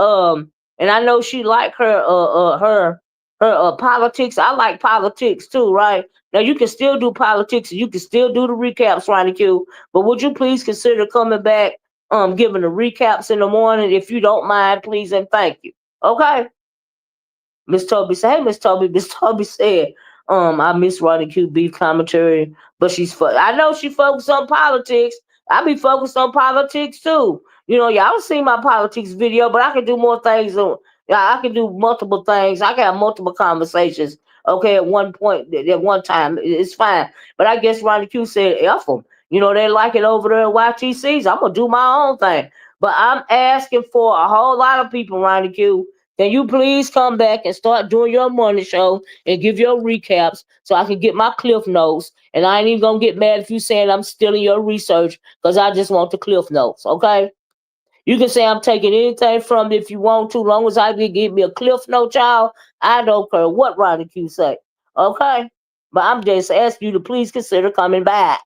Speaker 1: and I know she like her politics. I like politics too, right? Now you can still do politics, and you can still do the recaps, RonyiQ. But would you please consider coming back, giving the recaps in the morning, if you don't mind, please and thank you. Okay. Miss Toby said, hey, Miss Toby. Miss Toby said, I miss RonyiQ beef commentary, but I know she focused on politics. I be focused on politics too. Y'all seen my politics video, but I can do more things. Yeah, I can do multiple things. I can have multiple conversations. Okay, at one point, at one time, it's fine. But I guess RonyiQ said, F them. They like it over there at YTCs. I'm gonna do my own thing. But I'm asking for a whole lot of people, RonyiQ. Can you please come back and start doing your morning show and give your recaps so I can get my cliff notes? And I ain't even gonna get mad if you saying I'm stealing your research because I just want the cliff notes, okay? You can say I'm taking anything from it if you want to, long as I can give me a cliff note, child. I don't care what RonyiQ say, okay? But I'm just asking you to please consider coming back.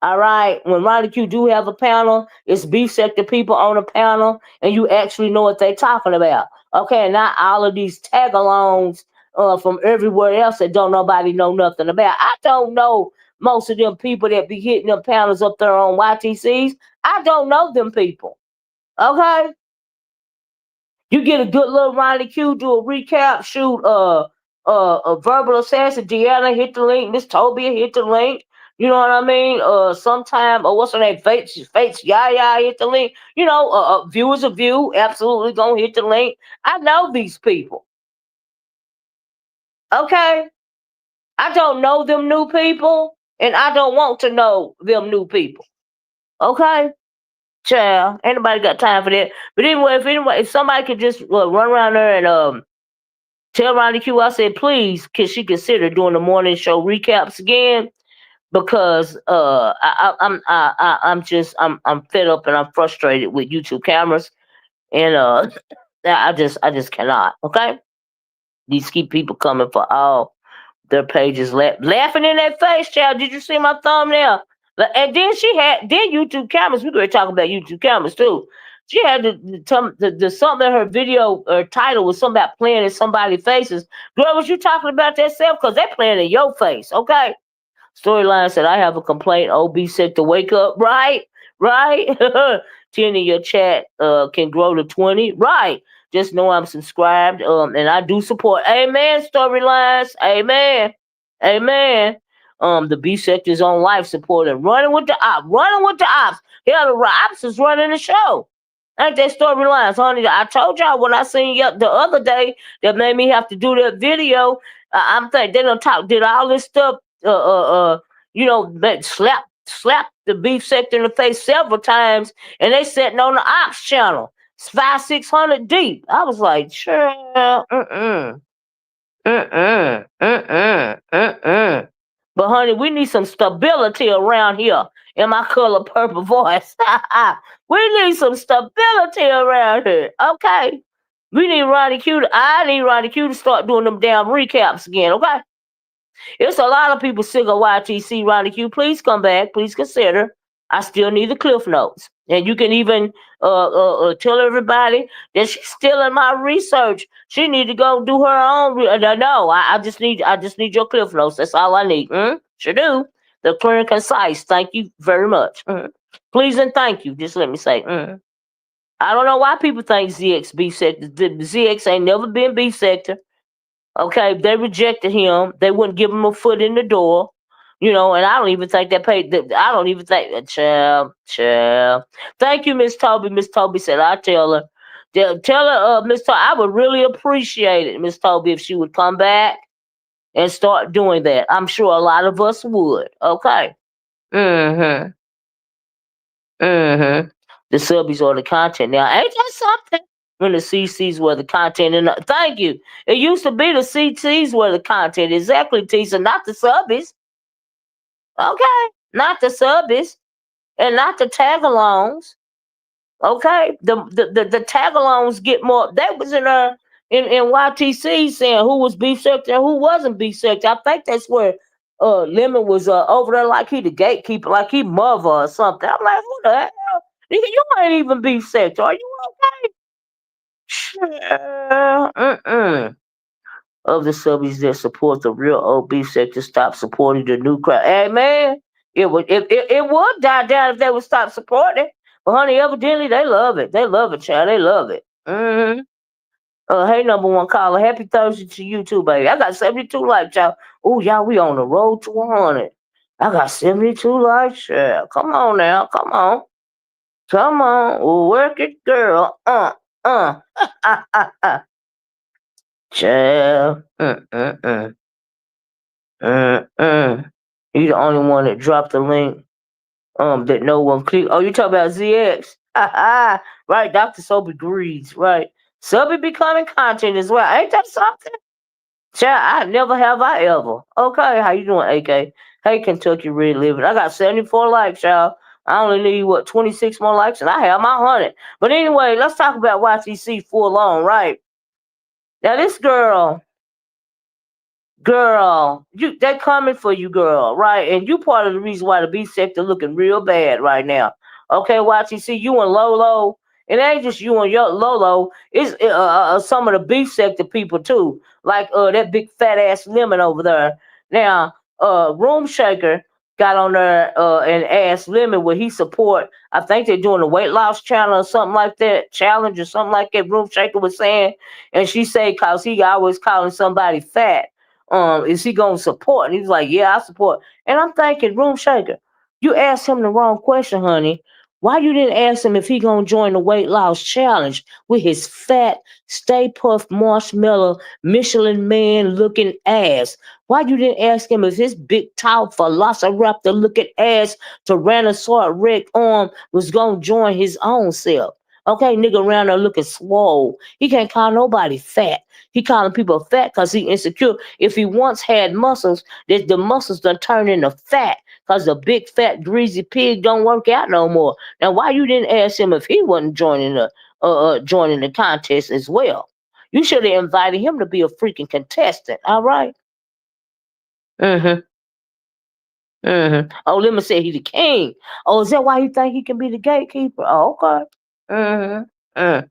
Speaker 1: All right. When RonyiQ do have a panel, it's beef sector people on a panel, and you actually know what they're talking about. Okay, and not all of these tag-alongs from everywhere else that don't nobody know nothing about. I don't know most of them people that be hitting them panels up there on YTCs. I don't know them people. Okay, you get a good little RonyiQ, do a recap, shoot a verbal assassin. Deanna hit the link. Miss Toby hit the link. You know what I mean? Sometime, or what's her name? Fates, Yaya hit the link. You know, viewers of view, absolutely gonna hit the link. I know these people. Okay, I don't know them new people, and I don't want to know them new people. Okay, child, anybody got time for that? But anyway, if somebody could just run around there and tell RonyiQ I said, please, can she consider doing the morning show recaps again? Because I'm fed up and I'm frustrated with YouTube cameras, and I just cannot. Okay, these keep people coming for all their pages, laughing in their face. Child, did you see my thumbnail? And then then YouTube cameras. We could talk about YouTube cameras too. She had the something in her video or title was something about playing in somebody's faces. Girl, was you talking about that self? Because they're playing in your face, okay? Storyline said, I have a complaint. OB said to wake up. Right? Right? 10 in your chat can grow to 20. Right. Just know I'm subscribed. And I do support. Amen. Storylines. Amen. Amen. The B sector's on life support and running with the ops. Running with the ops. Hell, the ops is running the show. Ain't that storylines, honey? I told y'all when I seen you the other day that made me have to do that video. I'm thinking they done did all this stuff slap the beef sector in the face several times, and they sitting on the ops channel, 500-600 deep. I was like, sure, mm. But honey, we need some stability around here. In my color purple voice, we need some stability around here. Okay, we need RonyiQ. I need RonyiQ to start doing them damn recaps again. Okay. It's a lot of people sick of YTC. RonyiQ, please come back. Please consider. I still need the cliff notes, and you can even tell everybody that she's stealing my research. She need to go do her own. No, I just need your cliff notes. That's all I need. Sure do. The clear and concise. Thank you very much. Please and thank you. Just let me say. I don't know why people think ZX B sector. The ZX ain't never been B sector. Okay, they rejected him. They wouldn't give him a foot in the door. You know, and I don't even think they paid. I don't even think. Child. Thank you, Miss Toby. Miss Toby said, I tell her. Tell her, Miss Toby, I would really appreciate it, Miss Toby, if she would come back and start doing that. I'm sure a lot of us would. Okay. Mm-hmm. Mm-hmm. The subbies or the content. Now, ain't that something? When the CCs were the content. And thank you. It used to be the CTs were the content. Exactly, Tisa. Not the subbies. Okay. Not the subbies. And not the tag-alongs. Okay. The tag-alongs get more. That was in YTC saying who was beef sector and who wasn't beef sector. I think that's where Lemon was over there like he the gatekeeper, like he mother or something. I'm like, who the hell? Nigga, you ain't even beef sector. Are you okay? Sure. Of the subbies that support the real old beef sector stop supporting the new crowd. Hey man, it would die down if they would stop supporting. But honey, evidently they love it. They love it, child. They love it. Hey, number one caller. Happy Thursday to you too, baby. I got 72 likes, y'all. Oh, y'all, we on the road to 100. I got 72 likes, yeah. Come on now. Come on. Come on. Work it, girl. Uh. Child. You the only one that dropped the link. That no one clicked. Oh, you talking about ZX? Right, Dr. Soap agrees. Right. Subby becoming content as well. Ain't that something? Child, I never have I ever. Okay, how you doing, AK? Hey, Kentucky Red Living. I got 74 likes, y'all. I only need, 26 more likes, and I have my 100. But anyway, let's talk about YTC full on, right? Now, this girl, they coming for you, girl, right? And you part of the reason why the B sector looking real bad right now. Okay, YTC, you and Lolo. It ain't just you and your Lolo. It's some of the B sector people too, like that big fat ass Lemon over there. Now, Room Shaker got on there and asked Lemon would he support. I think they're doing a weight loss challenge or something like that, challenge or something like that. Room Shaker was saying, and she said cause he always calling somebody fat, is he gonna support? And he's like, yeah, I support. And I'm thinking, Room Shaker, you asked him the wrong question, honey. Why you didn't ask him if he gonna join the weight loss challenge with his fat, Stay Puft Marshmallow Michelin Man looking ass? Why you didn't ask him if his big tall velociraptor looking ass Tyrannosaurus Rex arm was gonna join his own self? Okay, nigga around there looking swole. He can't call nobody fat. He calling people fat because he insecure. If he once had muscles, that the muscles done turn into fat because the big fat greasy pig don't work out no more. Now, why you didn't ask him if he wasn't joining the contest as well? You should have invited him to be a freaking contestant. All right. Mm-hmm. Mm-hmm. Oh, let me say he's the king. Oh, is that why you think he can be the gatekeeper? Oh, okay. Mm-hmm.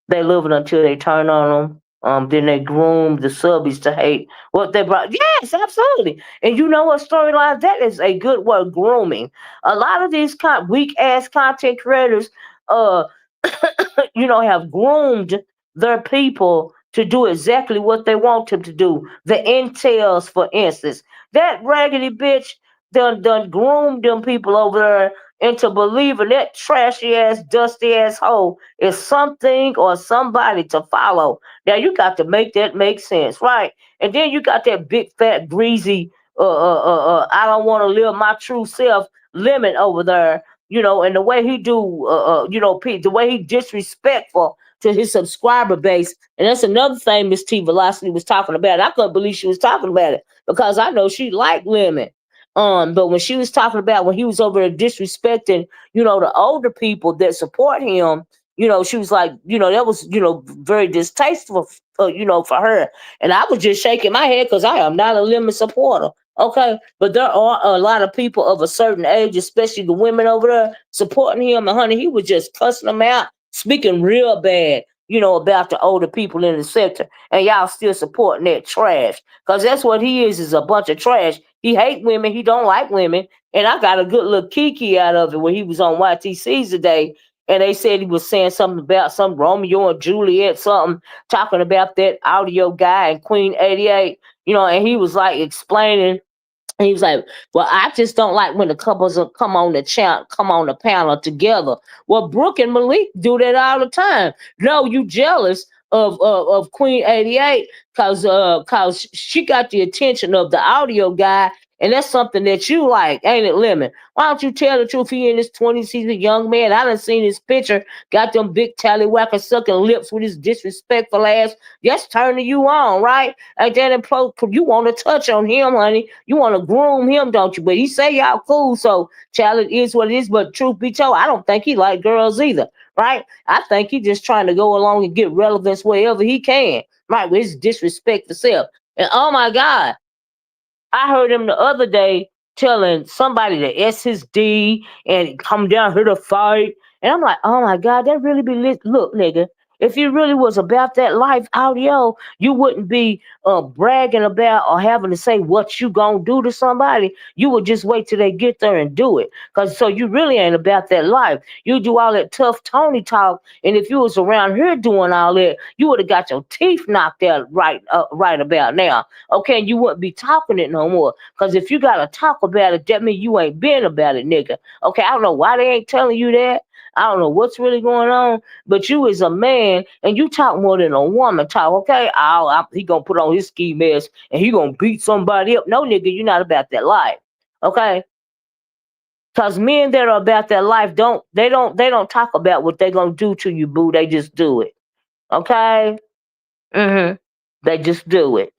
Speaker 1: They live it until they turn on them. Then they groom the subbies to hate what they brought. Yes, absolutely. And you know what storyline? That is a good word, grooming. A lot of these weak ass content creators, uh, have groomed their people to do exactly what they want them to do. The intels, for instance, that raggedy bitch done groomed them people over there into believing that trashy ass, dusty ass hole is something or somebody to follow. Now you got to make that make sense, right? And then you got that big fat greasy, I don't want to live my true self limit over there, and the way he do, the way he disrespectful to his subscriber base, and that's another thing Miss T Velocity was talking about. I couldn't believe she was talking about it because I know she liked Lemon. But when she was talking about when he was over there disrespecting, the older people that support him, she was like, that was, very distasteful, for her. And I was just shaking my head because I am not a Lemon supporter. Okay, but there are a lot of people of a certain age, especially the women over there, supporting him. And honey, he was just cussing them out, speaking real bad, about the older people in the sector. And y'all still supporting that trash. Because that's what he is a bunch of trash. He hate women, he don't like women. And I got a good little kiki out of it when he was on YTC's today. And they said he was saying something about some Romeo and Juliet, something, talking about that audio guy and Queen 88, and he was like explaining, and he was like, "Well, I just don't like when the couples will come on the panel together." Well, Brooke and Malik do that all the time. No, you jealous of Queen 88 cause she got the attention of the audio guy, and that's something that you like, ain't it, Lemon? Why don't you tell the truth? He in his 20s, he's a young man. I done seen his picture, got them big tallywhacker sucking lips with his disrespectful ass. That's turning you on, right? And then you want to touch on him, honey. You want to groom him, don't you? But he say y'all cool, so child, it is what it is. But truth be told, I don't think he like girls either, right? I think he just trying to go along and get relevance wherever he can, right? With his disrespect for self. And oh my God, I heard him the other day telling somebody to S his D and come down here to fight. And I'm like, oh my God, that really be lit. Look, nigga, if you really was about that life audio, you wouldn't be bragging about or having to say what you gonna do to somebody. You would just wait till they get there and do it. Cause so you really ain't about that life. You do all that tough Tony talk, and if you was around here doing all that, you would have got your teeth knocked out right about now. Okay, and you wouldn't be talking it no more. Cause if you gotta talk about it, that means you ain't been about it, nigga. Okay, I don't know why they ain't telling you that. I don't know what's really going on, but you is a man and you talk more than a woman talk. Okay, he gonna put on his ski mask and he gonna beat somebody up. No, nigga, you're not about that life. Okay, cause men that are about that life don't talk about what they gonna do to you, boo. They just do it. Okay? They just do it.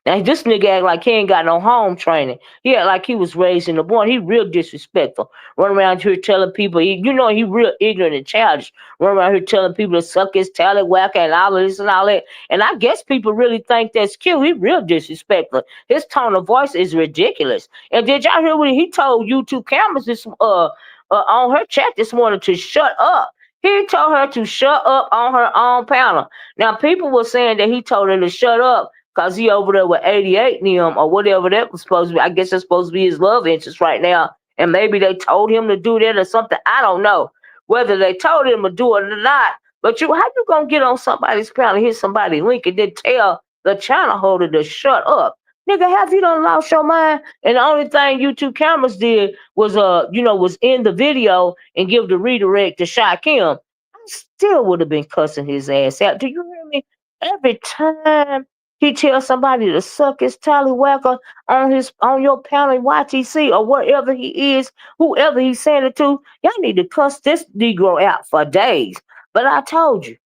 Speaker 1: Now this nigga act like he ain't got no home training. He act like he was raised in the born. He real disrespectful. Run around here telling people, he real ignorant and childish. Run around here telling people to suck his talent whacker and all of this and all that. And I guess people really think that's cute. He real disrespectful. His tone of voice is ridiculous. And did y'all hear when he told YouTube cameras this on her chat this morning to shut up? He told her to shut up on her own panel. Now people were saying that he told her to shut up because he over there with 88 and them or whatever that was supposed to be. I guess that's supposed to be his love interest right now. And maybe they told him to do that or something. I don't know whether they told him to do it or not. But how you gonna get on somebody's panel, hit somebody link, and then tell the channel holder to shut up? Nigga, have you done lost your mind? And the only thing YouTube cameras did was was in the video and give the redirect to Shy Kim. I still would have been cussing his ass out. Do you hear me? Every time he tells somebody to suck his tallywhacker on your panel YTC or wherever he is, whoever he's saying it to, y'all need to cuss this Negro out for days. But I told you,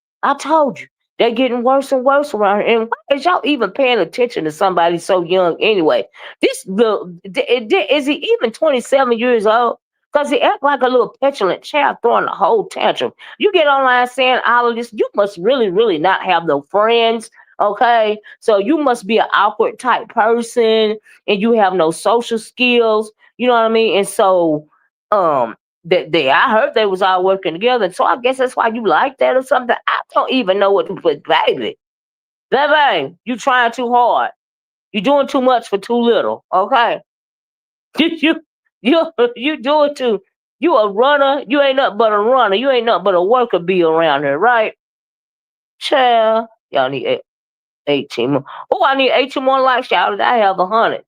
Speaker 1: they're getting worse and worse around here. And why is y'all even paying attention to somebody so young anyway? Is he even 27 years old? Because he act like a little petulant child throwing a whole tantrum. You get online saying all of this, you must really, really not have no friends. Okay, so you must be an awkward type person, and you have no social skills. You know what I mean? And so, that I heard they was all working together. So I guess that's why you like that or something. I don't even know what to put, baby. Baby, you trying too hard. You doing too much for too little. Okay, you you doing too. You a runner. You ain't nothing but a runner. You ain't nothing but a worker bee around here, right? Child, y'all need 18 more. Oh, I need 18 more likes, y'all. I have 100.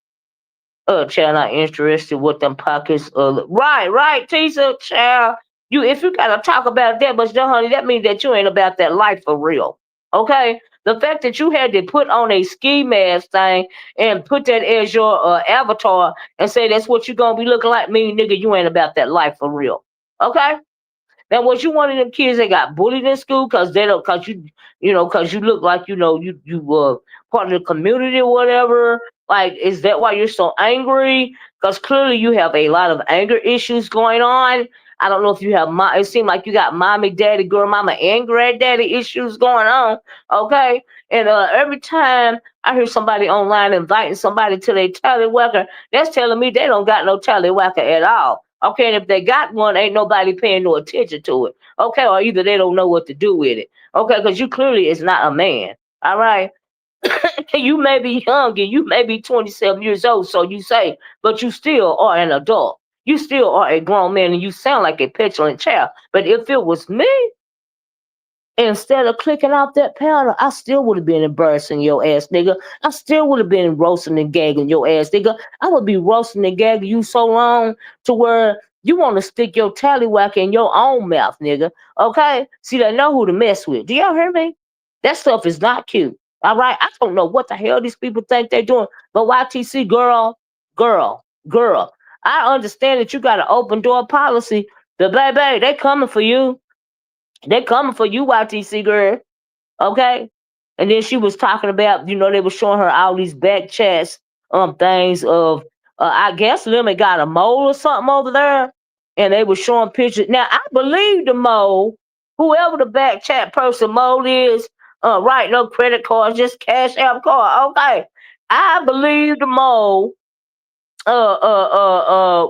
Speaker 1: Child, not interested with them pockets. Right, Tisa, child. If you gotta talk about that much, honey, that means that you ain't about that life for real. Okay? The fact that you had to put on a ski mask thing and put that as your avatar and say that's what you gonna be looking like, mean nigga, you ain't about that life for real. Okay? Now, was you one of them kids that got bullied in school because they don't, because you look like you were part of the community or whatever? Like, is that why you're so angry? Because clearly you have a lot of anger issues going on. I don't know if you have it seemed like you got mommy, daddy, girl, mama, and granddaddy issues going on. Okay, and every time I hear somebody online inviting somebody to their tallywhacker, that's telling me they don't got no tallywhacker at all. Okay, and if they got one, ain't nobody paying no attention to it. Okay, or either they don't know what to do with it. Okay, because you clearly is not a man. All right. You may be young and you may be 27 years old, so you say, but you still are an adult. You still are a grown man and you sound like a petulant child. But if it was me, instead of clicking off that panel, I still would have been embarrassing your ass, nigga. I still would have been roasting and gagging your ass, nigga. I would be roasting and gagging you so long to where you want to stick your tallywhack in your own mouth, nigga. Okay? See, they know who to mess with. Do y'all hear me? That stuff is not cute. All right? I don't know what the hell these people think they're doing. But YTC, girl. I understand that you got an open door policy. But baby, they coming for you. They coming for you, YTC girl. Okay? And then she was talking about, they were showing her all these back chats things of I guess Lemon got a mole or something over there. And they were showing pictures. Now I believe the mole, whoever the back chat person mole is, right, no credit cards, just cash app card. Okay. I believe the mole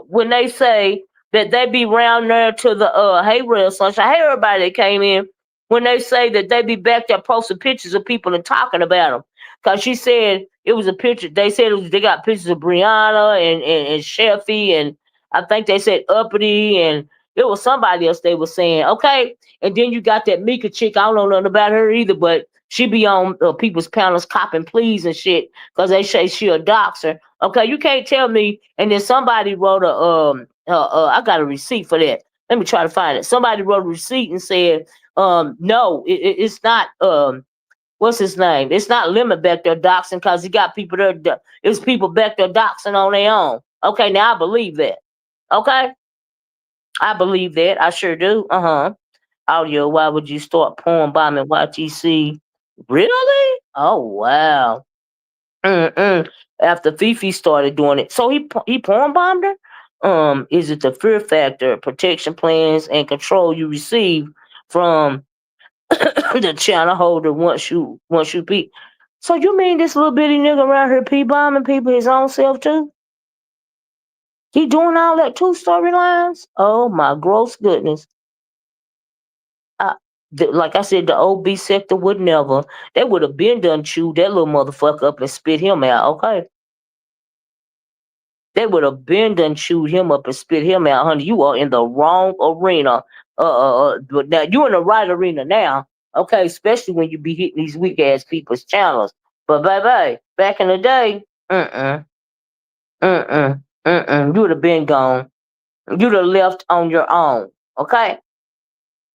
Speaker 1: when they say that they be round there to the hey real sunshine, hey everybody that came in, when they say that they be back there posting pictures of people and talking about them. Cause she said it was a picture. They said they got pictures of Brianna and Sheffy and I think they said Uppity and it was somebody else they were saying. Okay, and then you got that Mika chick. I don't know nothing about her either, but she be on people's panels copping pleas and shit because they say she a doxer. Okay, you can't tell me. And then somebody wrote I got a receipt for that. Let me try to find it. Somebody wrote a receipt and said, no, it's not. What's his name? It's not Lemon back there doxing because he got people there. It's people back there doxing on their own. Okay, now I believe that. Okay, I believe that. I sure do. audio. Why would you start porn bombing YTC? Really? Oh wow. Mm-mm. After Fifi started doing it, so he porn bombed her. Is it the fear factor, protection plans, and control you receive from the channel holder once you beat? So you mean this little bitty nigga around here p bombing people his own self too? He doing all that two storylines? Oh my gross goodness! I, like I said, the OB sector would never. They would have been done chewed that little motherfucker up and spit him out. Okay, they would have been done chewed him up and spit him out, honey. You are in the wrong arena. But now you in the right arena now. Okay, especially when you be hitting these weak ass people's channels. But baby, back in the day, mm mm, you would have been gone. You'd have left on your own. Okay.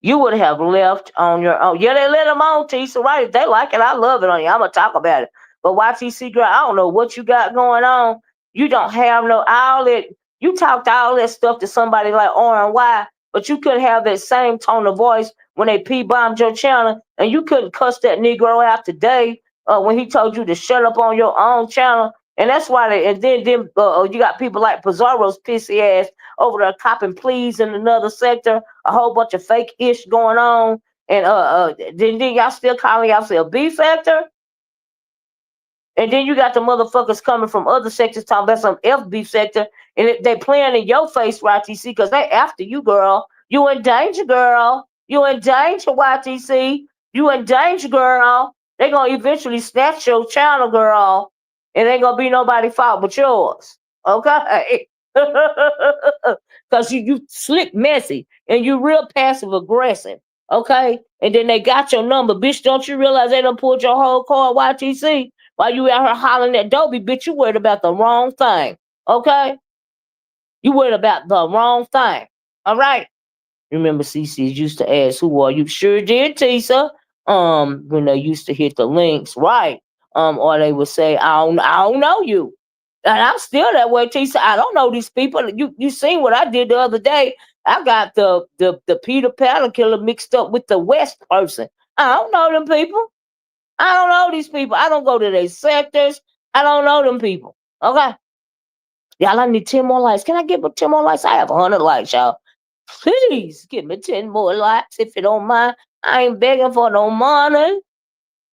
Speaker 1: You would have left on your own. Yeah, they let them on, Tisa, right? If they like it, I love it on you. I'm going to talk about it. But YTC, girl, I don't know what you got going on. You don't have no outlet. You talked all that stuff to somebody like R&Y, but you couldn't have that same tone of voice when they P-bombed your channel, and you couldn't cuss that Negro out today when he told you to shut up on your own channel. And that's why and then you got people like Pizarro's pissy ass over there copping pleas in another sector, a whole bunch of fake ish going on, and then y'all still calling yourself B factor, and then you got the motherfuckers coming from other sectors talking about some FB sector, and they playing in your face, YTC, because they after you, girl. You in danger, girl. You in danger, YTC. You in danger, girl. They gonna eventually snatch your channel, girl, and ain't gonna be nobody fault but yours. Okay. Because you slick messy and you real passive aggressive. Okay. And then they got your number. Bitch, don't you realize they done pulled your whole card, YTC? While you out here hollering at Dobie, bitch, you worried about the wrong thing. Okay? You worried about the wrong thing. All right? Remember CC's used to ask, who are you? Sure did, Tisa. When they used to hit the links, right? Or they would say, I don't know you. And I'm still that way, Tisa. I don't know these people. You seen what I did the other day. I got the Peter Pan killer mixed up with the West person. I don't know them people. I don't know these people. I don't go to their sectors. I don't know them people. Okay. Y'all, I need 10 more likes. Can I get 10 more likes? I have 100 likes, y'all. Please give me 10 more likes if you don't mind. I ain't begging for no money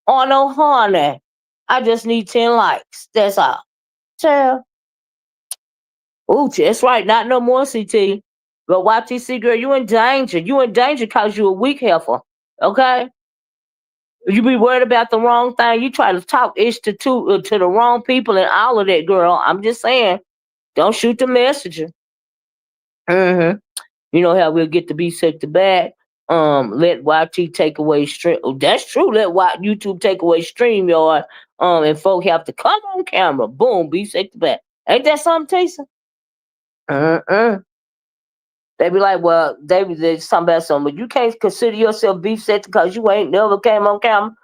Speaker 1: or no honey. I just need 10 likes. That's all. Chill. Ooh, that's right. Not no more, CT. But YTC, girl, you in danger. You in danger because you a weak heifer. Okay? You be worried about the wrong thing. You try to talk ish to the wrong people and all of that, girl. I'm just saying, don't shoot the messenger. Mm-hmm. You know how we'll get the B sector back. Let YT take away stream. Oh, that's true. Let YouTube take away StreamYard. And folk have to come on camera. Boom, B sector back. Ain't that something, Taysom? Uh-uh. They be like, well, they talking about something, but you can't consider yourself beef set because you ain't never came on camera.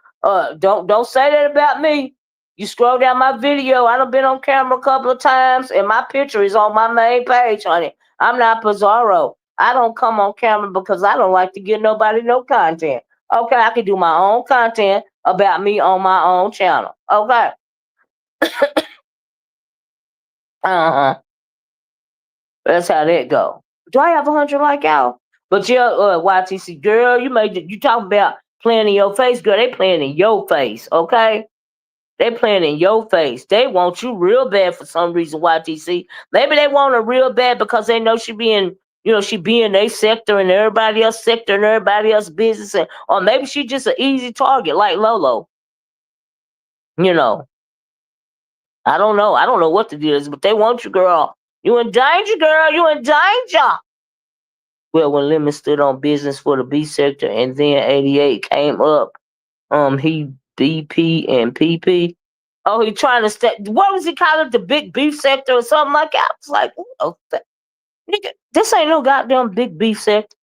Speaker 1: Don't say that about me. You scroll down my video, I done been on camera a couple of times, and my picture is on my main page, honey. I'm not Pizarro. I don't come on camera because I don't like to give nobody no content. Okay, I can do my own content about me on my own channel. Okay. Uh-huh. That's how that go. Do I have 100 like y'all? But yeah, YTC girl, you talk about playing in your face, girl. They playing in your face, okay? They playing in your face. They want you real bad for some reason, YTC. Maybe they want her real bad because they know she be in their sector and everybody else sector and everybody else business, or maybe she just an easy target like Lolo. You know, I don't know. I don't know what the deal is, but they want you, girl. You in danger, girl. You in danger. Well, when Lemon stood on business for the B sector and then 88 came up, he BP and PP. Oh, he trying to what was he calling it? The big beef sector or something like that? I was like, oh, nigga, this ain't no goddamn big beef sector.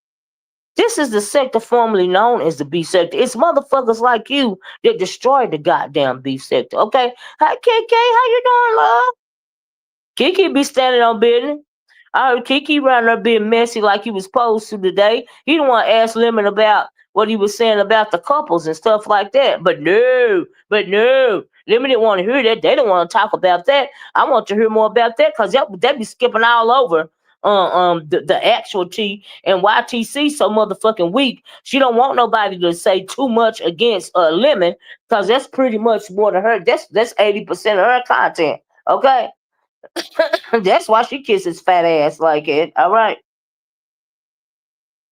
Speaker 1: This is the sector formerly known as the beef sector. It's motherfuckers like you that destroyed the goddamn beef sector. Okay, hi KK, how you doing, love? Kiki be standing on business. I heard Kiki running up being messy like he was supposed to today. He didn't want to ask Lemon about what he was saying about the couples and stuff like that. But no. Lemon didn't want to hear that. They didn't want to talk about that. I want to hear more about that because they be skipping all over the actual T and YTC so motherfucking weak. She don't want nobody to say too much against Lemon because that's pretty much more than her. That's 80% of her content. Okay, that's why she kisses fat ass like it. All right,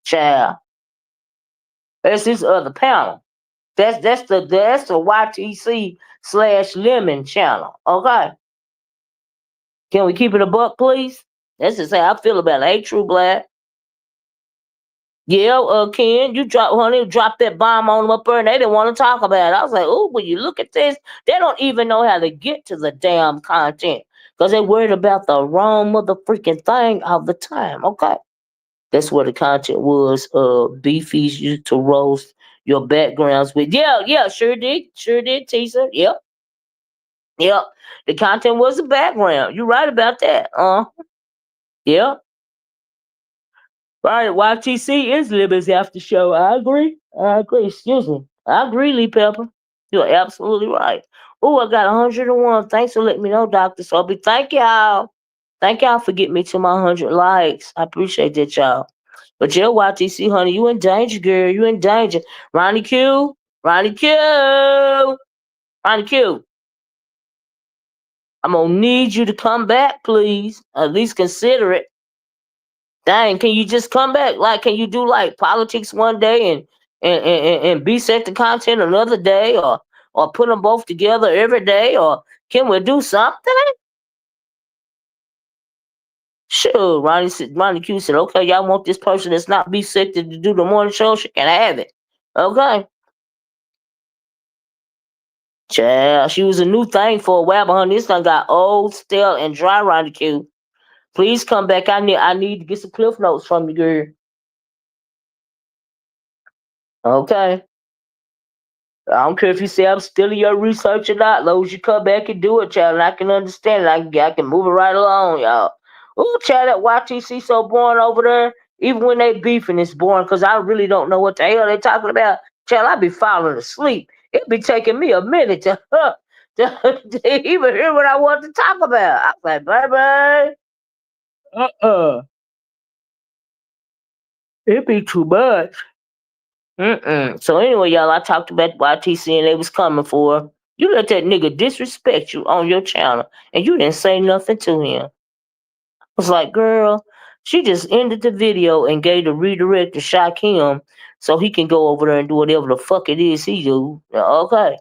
Speaker 1: child. That's this other panel. That's the YTC slash Lemon channel. Okay, can we keep it a buck, please? That's just how I feel about it. Hey, True Black. Yeah, Ken, honey, dropped that bomb on them up there, and they didn't want to talk about it. I was like, oh, when you look at this, they don't even know how to get to the damn content because they're worried about the wrong motherfucking thing all the time. Okay, that's what the content was. Beefies used to roast your backgrounds with. Yeah, sure did, teaser. Yep. The content was the background. You're right about that. Yeah. Right, YTC is Libby's after show. I agree. Excuse me. I agree, Lee Pepper. You're absolutely right. Oh, I got 101. Thanks for letting me know, Dr. Sophie. Thank y'all. Thank y'all for getting me to my 100 likes. I appreciate that, y'all. But yeah, YTC, honey, you in danger, girl. You in danger. RonyiQ, RonyiQ, RonyiQ. I'm going to need you to come back, please. At least consider it. Dang, can you just come back? Like, can you do like politics one day and be set the content another day, or put them both together every day, or can we do something? Sure, Ronnie Q said, okay, y'all want this person that's not be sick to do the morning show? She can have it. Okay, child, she was a new thing for a while, but honey, this done got old, stale, and dry. Ronnie Q, please come back. I need to get some cliff notes from you, girl. Okay. I don't care if you say I'm still in your research or not. As long as you come back and do it, child, and I can understand it. I can move it right along, y'all. Ooh, child, that YTC so boring over there. Even when they beefing, it's boring because I really don't know what the hell they talking about. Child, I be falling asleep. It be taking me a minute to even hear what I want to talk about. I'm like, baby, it be too much. Mm-mm. So anyway, y'all, I talked about YTC and they was coming for her. You let that nigga disrespect you on your channel and you didn't say nothing to him. I was like, girl, she just ended the video and gave the redirect to shock him so he can go over there and do whatever the fuck it is he do. Okay.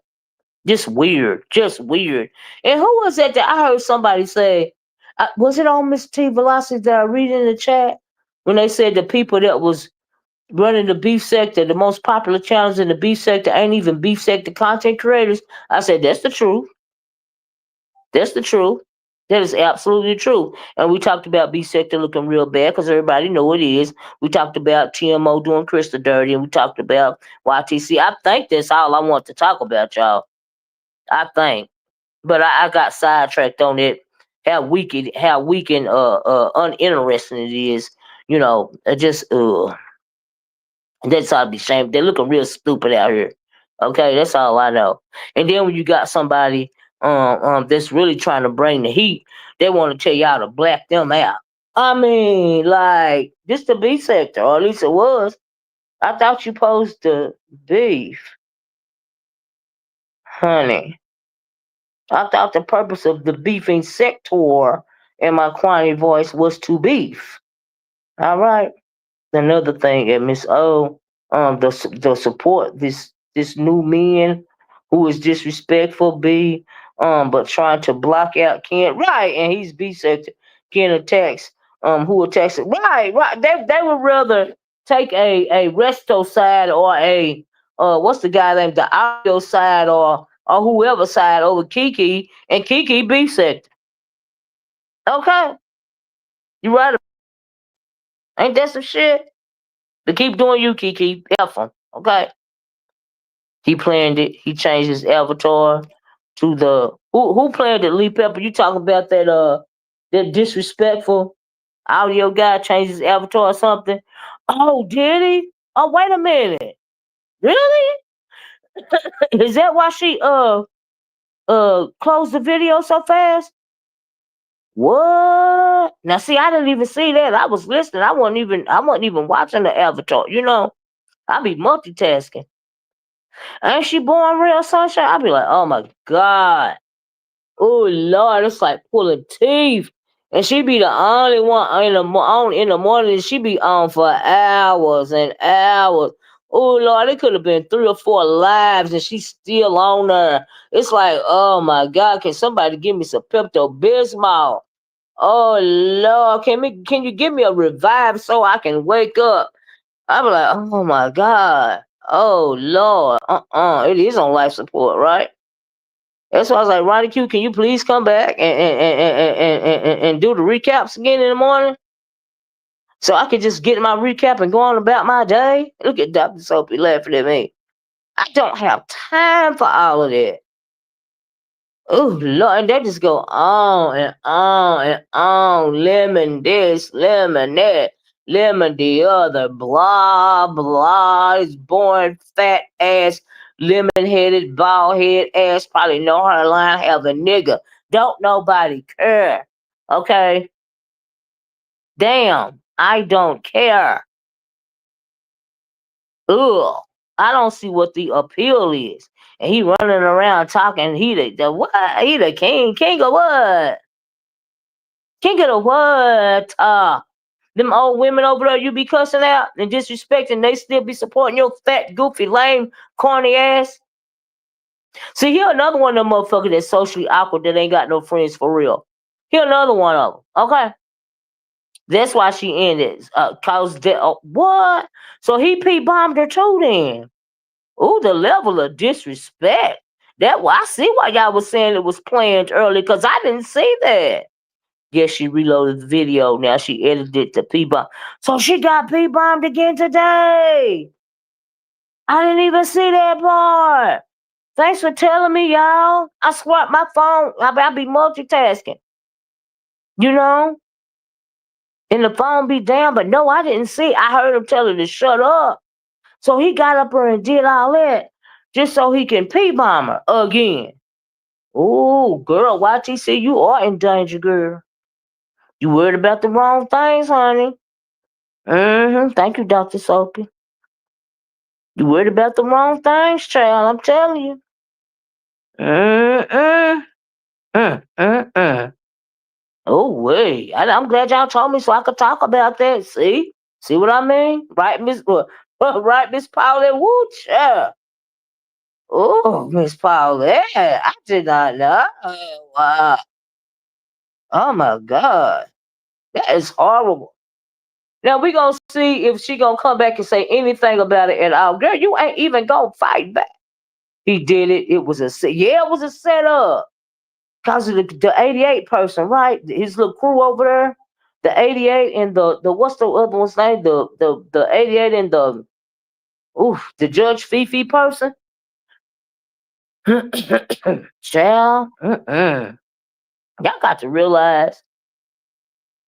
Speaker 1: Just weird. Just weird. And who was that I heard somebody say? Was it on Miss T Velocity that I read in the chat? When they said the people that was running the beef sector, the most popular channels in the beef sector ain't even beef sector content creators. I said, that's the truth. That's the truth. That is absolutely true. And we talked about beef sector looking real bad because everybody know it is. We talked about TMO doing Christa dirty, and we talked about YTC. I think that's all I want to talk about, y'all. I think. But I got sidetracked on it. How weak and uninteresting it is. That's all be shame. They're looking real stupid out here. Okay, that's all I know. And then when you got somebody that's really trying to bring the heat, they want to tell y'all to black them out. I mean, like this the B sector, or at least it was. I thought you posed to beef, honey. I thought the purpose of the beefing sector in my quantity voice was to beef. All right. Another thing at Miss O, the support this new man who is disrespectful, but trying to block out Ken, right? And he's B sector. Ken attacks, who attacks it, right. They would rather take a resto side or a what's the guy named the audio side or whoever side over Kiki, and Kiki B sector. Okay, you right? Ain't that some shit? But keep doing you, Kiki. F him. Okay. He planned it. He changed his avatar to the who planned it, Lee Pepper. You talking about that disrespectful? Audio guy changed his avatar or something. Oh, did he? Oh, wait a minute. Really? Is that why she closed the video so fast? What? Now see, I didn't even see that. I was listening. I wasn't even watching the avatar, you know. I be multitasking. Ain't she born real sunshine? I be like, oh my God. Oh Lord, it's like pulling teeth. And she be the only one in the morning. She be on for hours and hours. Oh Lord, it could have been 3 or 4 lives, and she's still on there. It's like, oh my God, can somebody give me some Pepto Bismol? Oh Lord, can you give me a revive so I can wake up? I be like, oh my God, oh Lord, it is on life support, right? That's why I was like, RonyiQ, can you please come back and do the recaps again in the morning? So I could just get my recap and go on about my day? Look at Dr. Soapy laughing at me. I don't have time for all of that. Oh Lord, and they just go on and on and on. Lemon this, lemon that, lemon the other, blah blah. This boring fat ass, lemon headed, bald head ass, probably no hairline, have a nigga. Don't nobody care. Okay? Damn, I don't care. Ugh. I don't see what the appeal is. And he running around talking, he the what? He the king. King of what? King of the what? Them old women over there you be cussing out and disrespecting, they still be supporting your fat, goofy, lame, corny ass. See, here another one of them motherfuckers that's socially awkward that ain't got no friends for real. Here another one of them. Okay. That's why she ended. Cause what? So he P-bombed her too then. Ooh, the level of disrespect. That why I see why y'all was saying it was planned early, because I didn't see that. Yes, she reloaded the video. Now she edited it to P-bomb. So she got P-bombed again today. I didn't even see that part. Thanks for telling me, y'all. I swapped my phone. I be multitasking. You know? And the phone be down, but no, I didn't see. I heard him tell her to shut up. So he got up there and did all that just so he can P-bomb her again. Oh, girl, YTC, you are in danger, girl. You worried about the wrong things, honey. Thank you, Dr. Soapy. You worried about the wrong things, child. I'm telling you. Mm-mm. Mm-mm. Oh, wait. I'm glad y'all told me so I could talk about that. See? See what I mean? Right, Miss right, Miss Paulette? Woo, child. Oh, Miss Paulette. I did not know. Wow. Oh, my God. That is horrible. Now we gonna see if she gonna come back and say anything about it at all. Girl, you ain't even gonna fight back. He did it. It was it was a setup. Cause of the 88 person, right? His little crew over there. The 88 and the what's the other one's name? The 88 and the Judge Fifi person. Child, y'all got to realize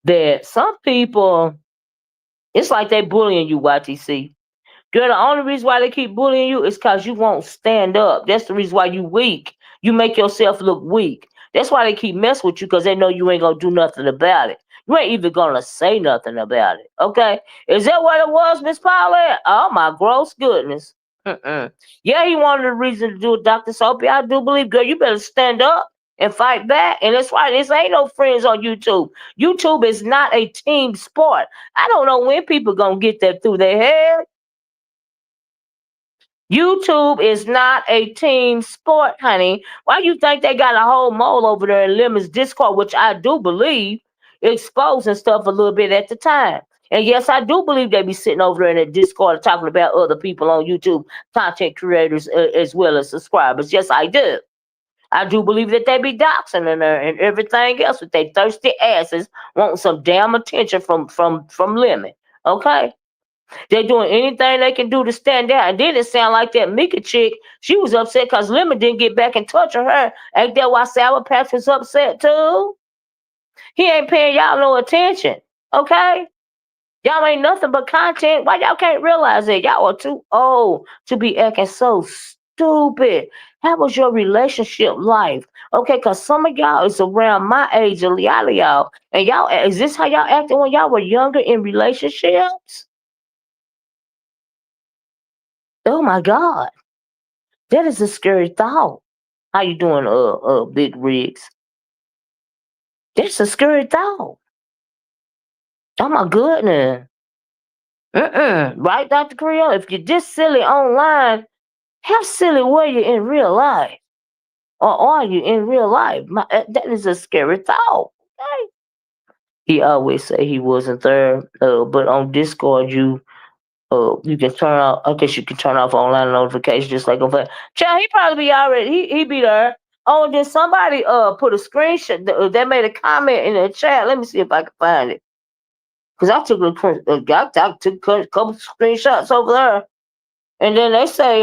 Speaker 1: that some people, it's like they bullying you, YTC. Girl, the only reason why they keep bullying you is because you won't stand up. That's the reason why you weak. You make yourself look weak. That's why they keep messing with you, because they know you ain't gonna do nothing about it. You ain't even gonna say nothing about it. Okay? Is that what it was, Miss Paulette? Oh my gross goodness. Yeah, he wanted a reason to do it, Dr. Soapy. I do believe, girl, you better stand up and fight back. And that's why this ain't no friends on YouTube. YouTube is not a team sport. I don't know when people gonna get that through their head. YouTube is not a team sport, honey. Why you think they got a whole mole over there in Lemon's Discord, which I do believe exposing stuff a little bit at the time. And yes, I do believe they be sitting over there in the Discord talking about other people on YouTube, content creators as well as subscribers. Yes, I do. I do believe that they be doxing in there and everything else with their thirsty asses wanting some damn attention from Lemon. Okay? They're doing anything they can do to stand out. And then it sound like that Mika chick, she was upset because Lemon didn't get back in touch with her. Ain't that why Sour Patch was upset too? He ain't paying y'all no attention. Okay? Y'all ain't nothing but content. Why y'all can't realize that? Y'all are too old to be acting so stupid. How was your relationship life? Okay, cause some of y'all is around my age, a lot of y'all, and y'all is this how y'all acted when y'all were younger in relationships? Oh my God, that is a scary thought. How you doing, Big Rigs? That's a scary thought. Oh my goodness. Right, Dr. Creole? If you're this silly online, how silly were you in real life? Or are you in real life? That is a scary thought. Okay? He always say he wasn't there, but on Discord you can turn off. I guess you can turn off online notifications just like on Facebook. Child, he probably be already. He be there. Oh, then somebody put a screenshot. They made a comment in the chat. Let me see if I can find it. Cause I took I took a couple screenshots over there, and then they say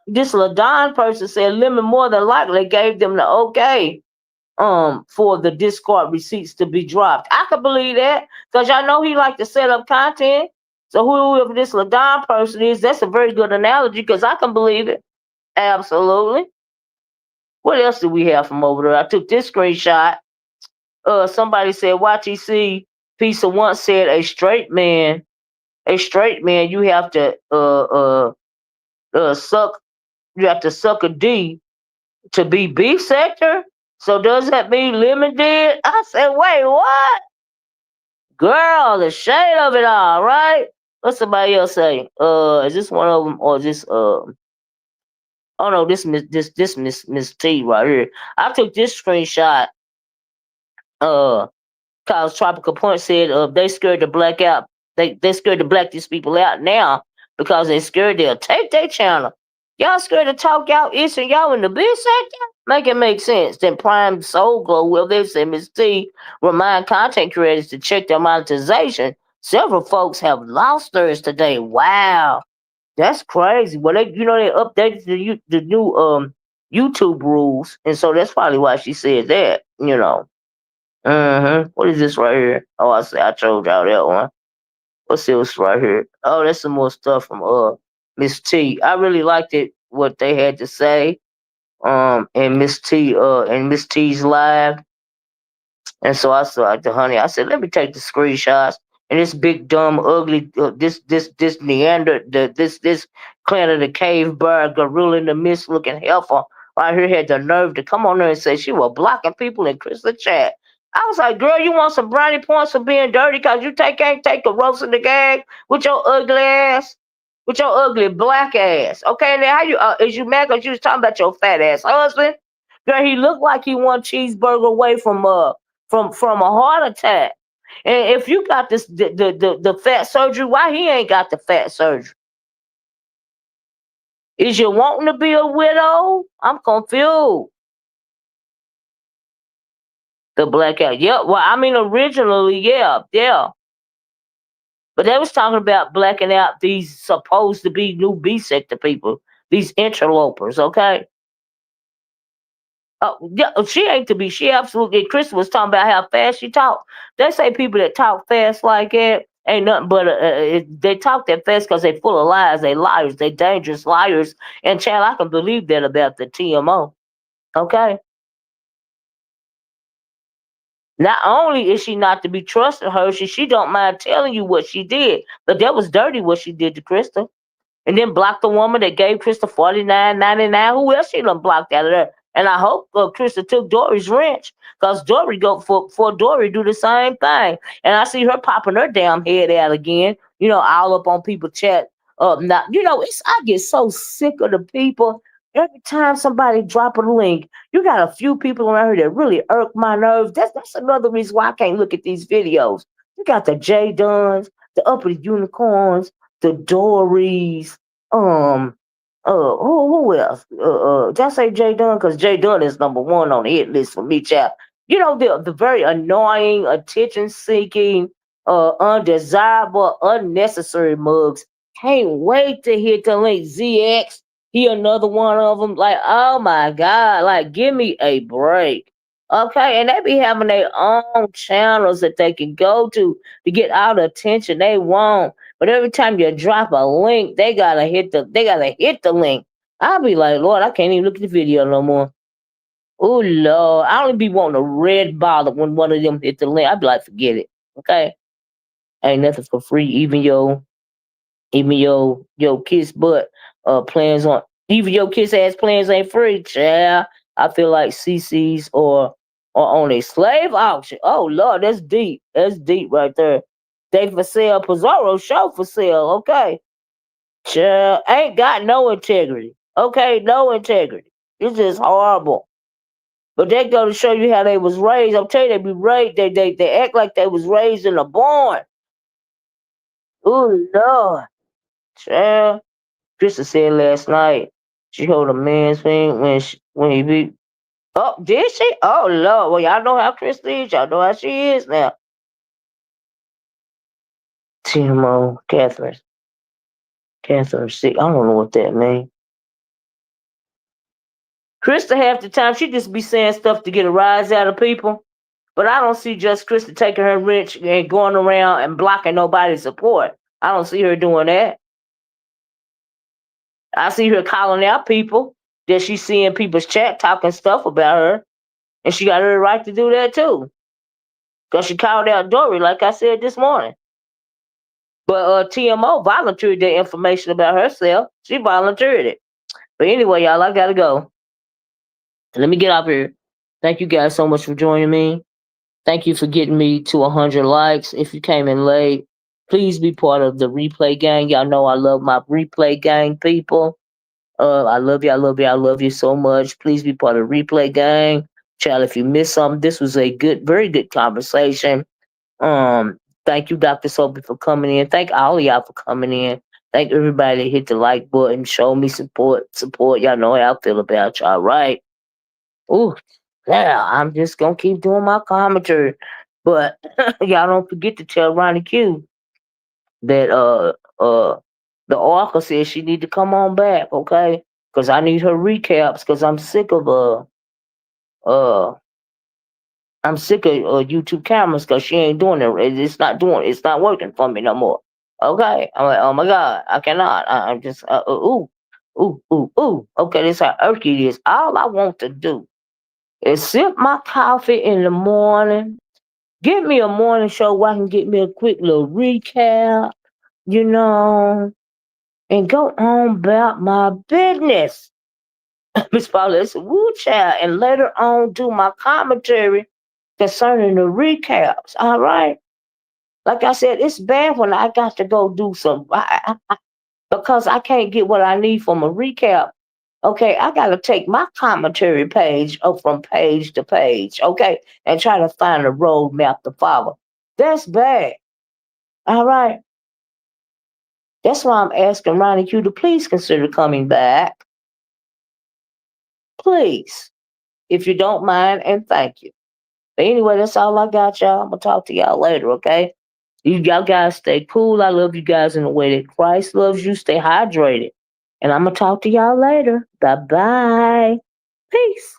Speaker 1: this Ladon person said Lemon more than likely gave them the okay for the Discord receipts to be dropped. I could believe that because y'all know he like to set up content. So whoever this Ladon person is, that's a very good analogy because I can believe it. Absolutely. What else do we have from over there? I took this screenshot. Somebody said YTC piece of one said a straight man, you have to suck you have to suck a D to be B sector. So does that mean Lemon did? I said, wait, what? Girl, the shade of it all, right? What's somebody else say? Is this one of them or is this oh no, this Miss T right here. I took this screenshot. Uh Cause Tropical Point said they scared to black out. They scared to black these people out now because they scared they'll take their channel. Y'all scared to talk y'all ish and y'all in the big sector? Make it make sense. Then Prime Soul Glow, well, they say Miss T remind content creators to check their monetization. Several folks have lost theirs today. Wow, that's crazy. Well, they updated the new YouTube rules, and so that's probably why she said that. What is this right here? Oh, I told y'all that one. What's this right here? Oh, that's some more stuff from Miss T. I really liked it what they had to say. And Miss T's live. And so I said to Honey, I said, let me take the screenshots. And this big dumb ugly this Neander this clan of the cave bird gorilla in the mist looking heifer right here had the nerve to come on there and say she was blocking people in Christa chat. I was like, girl, you want some brownie points for being dirty because you can't take a roast in the gag with your ugly ass, with your ugly black ass. Okay, and then how you is you mad because you was talking about your fat ass husband? Girl, he looked like he one cheeseburger away from a heart attack. And if you got this the fat surgery, why he ain't got the fat surgery? Is you wanting to be a widow? I'm confused. The blackout. Yeah, well, I mean originally, yeah. But they was talking about blacking out these supposed to be new B sector people, these interlopers, okay? Yeah, she ain't to be. She absolutely. Chris was talking about how fast she talk. They say people that talk fast like that ain't nothing but they talk that fast because they full of lies. They liars. They dangerous liars. And child, I can believe that about the TMO. Okay. Not only is she not to be trusted, her she don't mind telling you what she did, but that was dirty what she did to Krista. And then blocked the woman that gave Krista $49.99. Who else she done blocked out of there? And I hope Krista took Dory's wrench because Dory go for Dory do the same thing. And I see her popping her damn head out again. All up on people chat. Not I get so sick of the people. Every time somebody drop a link, you got a few people around here that really irk my nerves. That's another reason why I can't look at these videos. You got the J Duns, the uppity unicorns, the Dories, um, who else? Just say Jay Dunn because Jay Dunn is number one on the hit list for me, chap. The very annoying, attention seeking, undesirable, unnecessary mugs. Can't wait to hit the link. ZX, he another one of them. Like, oh my god, like give me a break. Okay, and they be having their own channels that they can go to get all the attention they want. But every time you drop a link, they gotta hit the link. I'll be like, Lord, I can't even look at the video no more. Oh Lord, I only be wanting a red bottle when one of them hit the link. I'd be like, forget it. Okay, ain't nothing for free. Even your kiss butt plans on even your kiss ass plans ain't free, child. I feel like CC's or on a slave auction. Oh Lord, that's deep. That's deep right there. They for sale, Pizarro show for sale. Okay, child ain't got no integrity. Okay, no integrity. It's just horrible. But they go to show you how they was raised. I'm telling you, they be raised. They act like they was raised in a barn. Oh Lord, child. Krista said last night she hold a man's thing when he be. Oh, did she? Oh Lord. Well, y'all know how Krista is. Y'all know how she is now. TMO, Catherine. See, I don't know what that means. Krista half the time she just be saying stuff to get a rise out of people. But I don't see just Krista taking her wrench and going around and blocking nobody's support. I don't see her doing that. I see her calling out people that she's seeing people's chat talking stuff about her, and she got every right to do that too. Because she called out Dory, like I said this morning. But TMO volunteered that information about herself. She volunteered it. But anyway, y'all, I gotta go. Let me get up here. Thank you guys so much for joining me. Thank you for getting me to 100 likes. If you came in late, please be part of the replay gang. Y'all know I love my replay gang people. I love you. I love you. I love you so much. Please be part of the replay gang. Child, if you missed something, this was a good, very good conversation. Thank you, Dr. Sophie, for coming in. Thank all of y'all for coming in. Thank everybody that hit the like button, show me support. Y'all know how I feel about y'all, right? Ooh, yeah, I'm just gonna keep doing my commentary. But y'all don't forget to tell RonyiQ that the author says she need to come on back, okay? Because I need her recaps because uh I'm sick of YouTube cameras because she ain't doing it. It's not working for me no more. Okay, I'm like, oh my god, I cannot. I'm just ooh. Okay, this how irky it is. All I want to do is sip my coffee in the morning. Get me a morning show where I can get me a quick little recap, you know, and go on about my business. Miss Paula said, woo child, and later on do my commentary concerning the recaps. All right. Like I said, it's bad when I got to go do because I can't get what I need from a recap. Okay, I got to take my commentary page from page to page, okay, and try to find a roadmap to follow. That's bad. All right. That's why I'm asking RonyiQ to please consider coming back. Please, if you don't mind, and thank you. But anyway, that's all I got, y'all. I'm going to talk to y'all later, okay? Y'all guys stay cool. I love you guys in the way that Christ loves you. Stay hydrated. And I'm going to talk to y'all later. Bye bye. Peace.